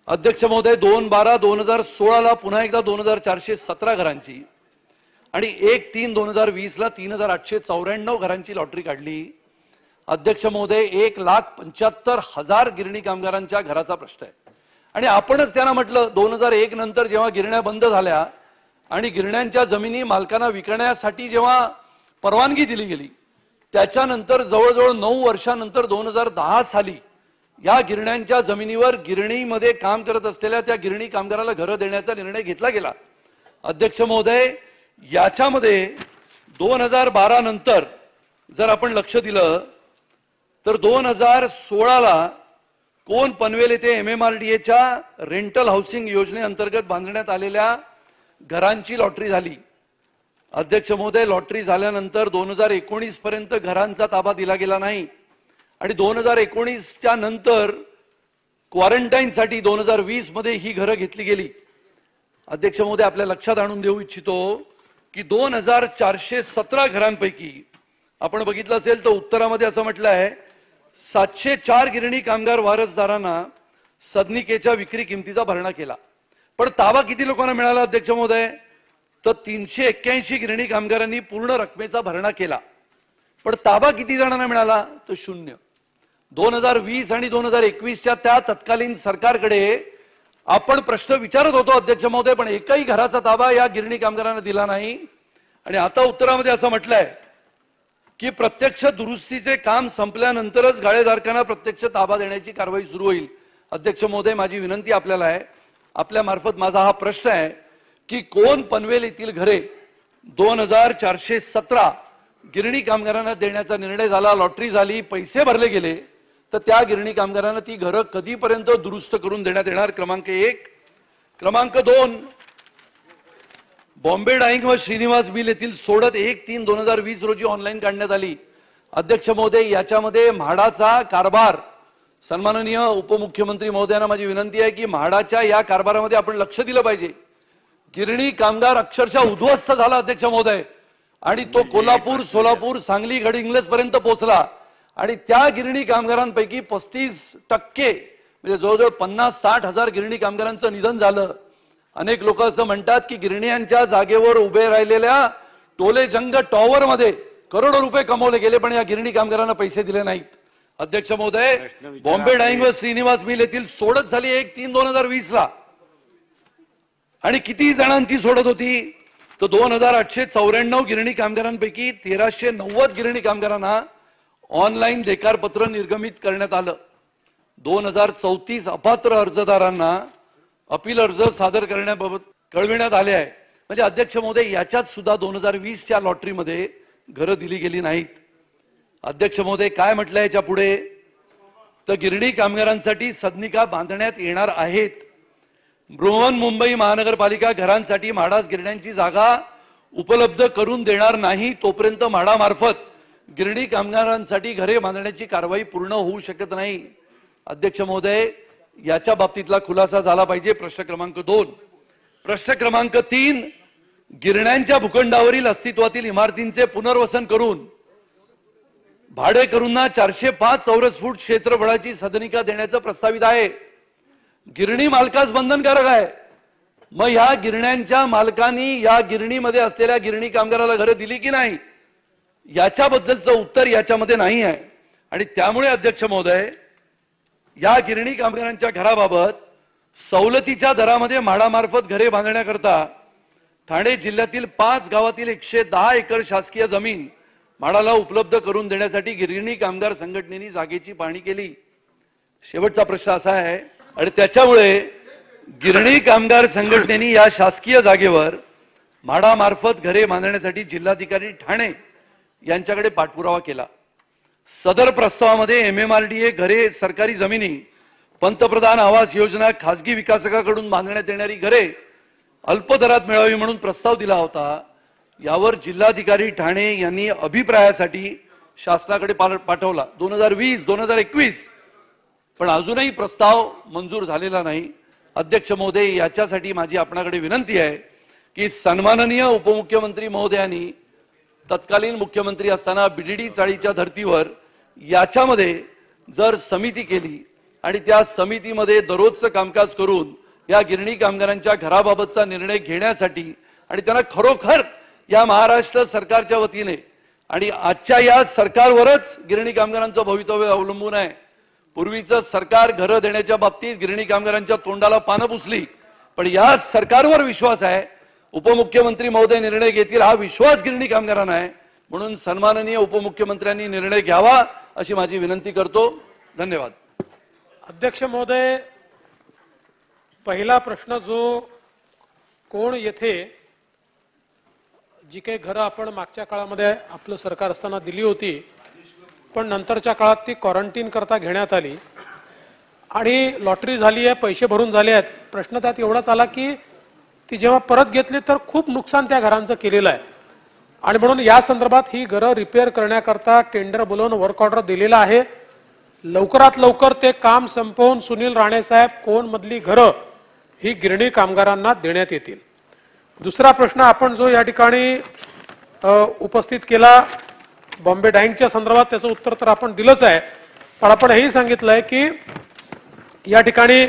अध्यक्ष महोदय, 2/12/2016 पुन्हा एकदा 2,417 घरांची आणि 1/3/2020 3,894 घरांची लॉटरी काढली. अध्यक्ष महोदय, 1,75,000 गिरणी कामगारांच्या घराचा प्रश्न आहे आणि आपणच त्यांना म्हटलं 2001 नंतर जेव्हा गिरण्या बंद झाल्या आणि गिरण्यांच्या जमिनी मालकांना विकण्यासाठी जेव्हा परवानगी दिली गेली त्याच्यानंतर जवळजवळ 9 वर्षानंतर 2010 साली या गिरण्यांच्या जमिनीवर गिरणीमध्ये काम करत असलेल्या त्या गिरणी कामगाराला घरं देण्याचा निर्णय घेतला गेला. अध्यक्ष महोदय, याच्यामध्ये 2012 नंतर जर आपण लक्ष दिलं तर 2016ला कोण पनवेल येथे MMRDAच्या रेंटल हाऊसिंग योजनेअंतर्गत बांधण्यात आलेल्या घरांची लॉटरी झाली. अध्यक्ष महोदय, लॉटरी झाल्यानंतर 2019 पर्यंत घरांचा ताबा दिला गेला नाही आणि 2019च्या नंतर क्वारंटाईनसाठी 2020 मध्ये ही घरं घेतली गेली. अध्यक्ष महोदय, आपल्या लक्षात आणून देऊ इच्छितो की 2,417 घरांपैकी आपण बघितलं असेल तर उत्तरामध्ये असं म्हटलं आहे 704 गिरणी कामगार वारसदारांना सदनिकेच्या विक्री किमतीचा भरणा केला. पण ताबा किती लोकांना मिळाला अध्यक्ष महोदय? तर 381 गिरणी कामगारांनी पूर्ण रकमेचा भरणा केला. पण ताबा किती जणांना मिळाला? तो 0. 2020 आणि 2021च्या त्या तत्कालीन सरकारकडे आपण प्रश्न विचारत होतो अध्यक्ष महोदय, पण एकही घराचा ताबा या गिरणी कामगारांना दिला नाही. आणि आता उत्तरामध्ये असं म्हटलंय की प्रत्यक्ष दुरुस्तीचे काम संपल्यानंतरच गाळेधारकांना प्रत्यक्ष ताबा देण्याची कारवाई सुरू होईल. अध्यक्ष महोदय, माझी विनंती आपल्याला आहे, आपल्या मार्फत माझा हा प्रश्न आहे की कोण पनवेल येथील घरे 2417 गिरणी कामगारांना देण्याचा निर्णय झाला, लॉटरी झाली, पैसे भरले गेले, तर त्या गिरणी कामगारांना ती घरं कधीपर्यंत दुरुस्त करून देण्यात येणार? क्रमांक 1. क्रमांक 2, बॉम्बे डाईंग व श्रीनिवास मिल येथील सोडत 1/3/2020 रोजी ऑनलाईन काढण्यात आली. अध्यक्ष महोदय, याच्यामध्ये म्हाडाचा कारभार, सन्माननीय उपमुख्यमंत्री महोदयांना माझी विनंती आहे की म्हाडाच्या या कारभारामध्ये आपण लक्ष दिलं पाहिजे. गिरणी कामगार अक्षरशः उद्ध्वस्त झाला अध्यक्ष महोदय, आणि तो कोल्हापूर, सोलापूर, सांगली, गडहिंग्लज पर्यंत पोहोचला. आणि त्या गिरणी कामगारांपैकी 35% म्हणजे जवळजवळ 50-60 हजार गिरणी कामगारांचं निधन झालं. अनेक लोक असं म्हणतात की गिरणीयांच्या जागेवर उभे राहिलेल्या टोलेजंग टॉवर मध्ये करोडो रुपये कमवले गेले, पण या गिरणी कामगारांना पैसे दिले नाहीत. अध्यक्ष महोदय, बॉम्बे डाईंग व श्रीनिवास मिल येथील सोडत झाली 1/3/2020 ला. आणि किती जणांची सोडत होती? तर 2894 गिरणी कामगारांपैकी 1390 गिरणी कामगारांना ऑनलाईन देकारपत्र निर्गमित करण्यात आलं. 2034 अपात्र अर्जदारांना अपील अर्ज सादर करण्याबाबत कळविण्यात आले आहे. म्हणजे अध्यक्ष महोदय, याच्यात सुद्धा 2020च्या लॉटरीमध्ये घरं दिली गेली नाहीत. अध्यक्ष महोदय, काय म्हटलंय याच्या पुढे? तर गिरणी कामगारांसाठी सदनिका बांधण्यात येणार आहेत. बृहन्मुंबई महानगरपालिका घरांसाठी म्हाडाच गिरण्यांची जागा उपलब्ध करून देणार नाही तोपर्यंत म्हाडामार्फत गिरणी कामगारांसाठी घरे बांधण्याची कारवाई पूर्ण होऊ शकत नाही. अध्यक्ष महोदय, याच्या बाबतीतला खुलासा झाला पाहिजे. प्रश्न क्रमांक 2. प्रश्न क्रमांक 3, गिरण्यांच्या भूखंडावरील अस्तित्वातील इमारतींचे पुनर्वसन करून भाडेकरूंना 405 चौरस फूट क्षेत्रफळाची सदनिका देण्याचं प्रस्तावित आहे. गिरणी मालकास बंधनकारक आहे. मग ह्या गिरण्यांच्या मालकांनी या गिरणीमध्ये असलेल्या गिरणी कामगाराला घरं दिली की नाही, याच्याबद्दलचं उत्तर याच्यामध्ये नाही आहे. आणि त्यामुळे अध्यक्ष महोदय, या गिरणी कामगारांच्या घराबाबत सवलतीच्या दरामध्ये म्हाडामार्फत घरे बांधण्याकरता ठाणे जिल्ह्यातील 5 गावातील 110 एकर शासकीय जमीन म्हाडाला उपलब्ध करून देण्यासाठी गिरणी कामगार संघटनेने जागेची पाहणी केली. शेवटचा प्रश्न असा आहे, आणि त्याच्यामुळे गिरणी कामगार संघटनेने या शासकीय जागेवर म्हाडामार्फत घरे बांधण्यासाठी जिल्हाधिकारी ठाणे यांच्याकडे पाठपुरावा केला. सदर प्रस्तावामध्ये MMRDA घरे, सरकारी जमिनी, पंतप्रधान आवास योजना, खासगी विकासकाकडून बांधण्यात येणारी घरे अल्प दरात मिळावी म्हणून प्रस्ताव दिला होता. यावर जिल्हाधिकारी ठाणे यांनी अभिप्रायासाठी शासनाकडे पाठवला 2020-2021, पण अजूनही प्रस्ताव मंजूर झालेला नाही. अध्यक्ष महोदय, याच्यासाठी माझी आपणाकडे विनंती आहे की सन्माननीय उपमुख्यमंत्री महोदयांनी तत्कालीन मुख्यमंत्री असताना BDD चाळीच्या धर्तीवर याच्यामध्ये जर समिती केली आणि त्या समितीमध्ये दररोजचं कामकाज करून या गिरणी कामगारांच्या घराबाबतचा निर्णय घेण्यासाठी आणि त्यांना खरोखर या महाराष्ट्र सरकारच्या वतीने आणि आजच्या या सरकारवरच गिरणी कामगारांचं भवितव्य अवलंबून आहे. पूर्वीचं सरकार घरं देण्याच्या बाबतीत गिरणी कामगारांच्या तोंडाला पानं पुसली, पण या सरकारवर विश्वास आहे. उपमुख्यमंत्री महोदय निर्णय घेतील हा विश्वास गिरणी कामगारांना आहे. म्हणून सन्माननीय उपमुख्यमंत्र्यांनी निर्णय घ्यावा अशी माझी विनंती करतो. धन्यवाद. अध्यक्ष महोदय, पहिला प्रश्न जो कोण येथे जी काही घरं आपण मागच्या काळामध्ये आपलं सरकार असताना दिली होती, पण नंतरच्या काळात ती क्वारंटीन करता घेण्यात आली आणि लॉटरी झाली आहे, पैसे भरून झाले आहेत. प्रश्न त्यात एवढाच आला की ती जेव्हा परत घेतली तर खूप नुकसान त्या घरांचं केलेलं आहे, आणि म्हणून या संदर्भात ही घरं रिपेअर करण्याकरता टेंडर बोलवून वर्क ऑर्डर दिलेला आहे. लवकरात लवकर ते काम संपवून सुनील राणे साहेब कोण मधली घरं ही गिरणी कामगारांना देण्यात येतील. दुसरा प्रश्न आपण जो या ठिकाणी उपस्थित केला बॉम्बे डाईंगच्या संदर्भात, त्याचं उत्तर तर आपण दिलंच आहे. पण आपण हेही सांगितलंय की या ठिकाणी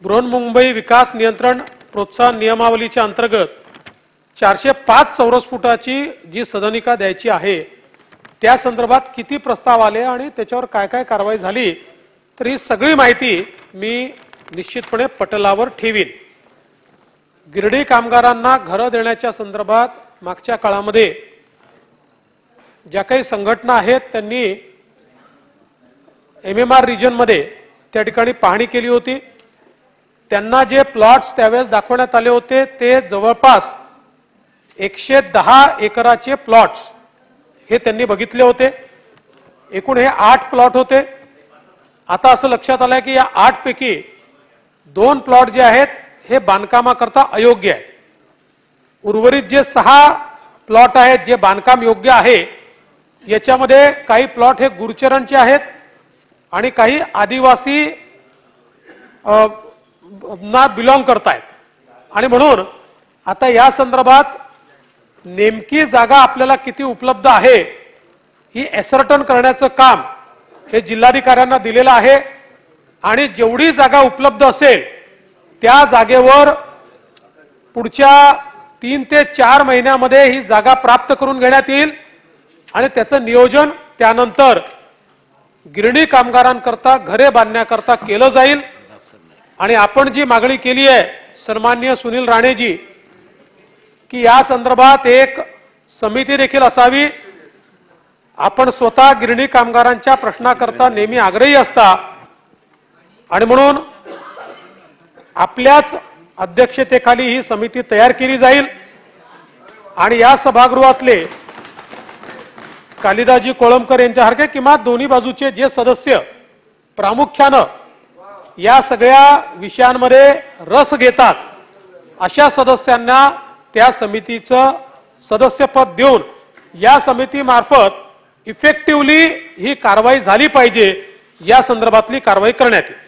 बृहन्मुंबई विकास नियंत्रण प्रोत्साहन नियमावलीच्या अंतर्गत 405 चौरस फुटाची जी सदनिका द्यायची आहे त्या संदर्भात किती प्रस्ताव आले आणि त्याच्यावर काय काय कारवाई झाली, तर ही सगळी माहिती मी निश्चितपणे पटलावर ठेवीन. गिरणी कामगारांना घरं देण्याच्या संदर्भात मागच्या काळामध्ये ज्या काही संघटना आहेत त्यांनी MMR रिजनमध्ये त्या ठिकाणी पाहणी केली होती. त्यांना जे प्लॉट्स त्यावेळेस दाखवण्यात आले होते ते जवळपास 110 एकराचे प्लॉट्स हे त्यांनी बघितले होते. एकूण हे 8 प्लॉट होते. आता असं लक्षात आलंय की या 8 पैकी 2 प्लॉट जे आहेत हे बांधकामाकरता अयोग्य आहेत. उर्वरित जे 6 प्लॉट आहेत जे बांधकाम योग्य आहे याच्यामध्ये काही प्लॉट हे गुरचरणचे आहेत आणि काही आदिवासी ना बिलॉंग करतायत. आणि म्हणून आता या संदर्भात नेमकी जागा आपल्याला किती उपलब्ध आहे ही एसर्टन करण्याचं काम हे जिल्हाधिकाऱ्यांना दिलेलं आहे. आणि जेवढी जागा उपलब्ध असेल त्या जागेवर पुढच्या 3 ते 4 महिन्यामध्ये ही जागा प्राप्त करून घेण्यात येईल आणि त्याचं नियोजन त्यानंतर गिरणी कामगारांकरता घरे बांधण्याकरता केलं जाईल. आणि आपण जी मागणी केली आहे सन्माननीय सुनील राणेजी की या संदर्भात एक समिती देखील असावी. आपण स्वतः गिरणी कामगारांच्या प्रश्नाकरता नेहमी आग्रही असता आणि म्हणून आपल्याच अध्यक्षतेखाली ही समिती तयार केली जाईल. आणि या सभागृहातले कालिदाजी कोळंबकर यांच्यासारखे किंवा दोन्ही बाजूचे जे सदस्य प्रामुख्यानं या सगळ्या विषयांमध्ये रस घेतात अशा सदस्यांना त्या समितीचं सदस्यपद देऊन या समितीमार्फत इफेक्टिव्हली ही कारवाई झाली पाहिजे या संदर्भातली कारवाई करण्यात येईल.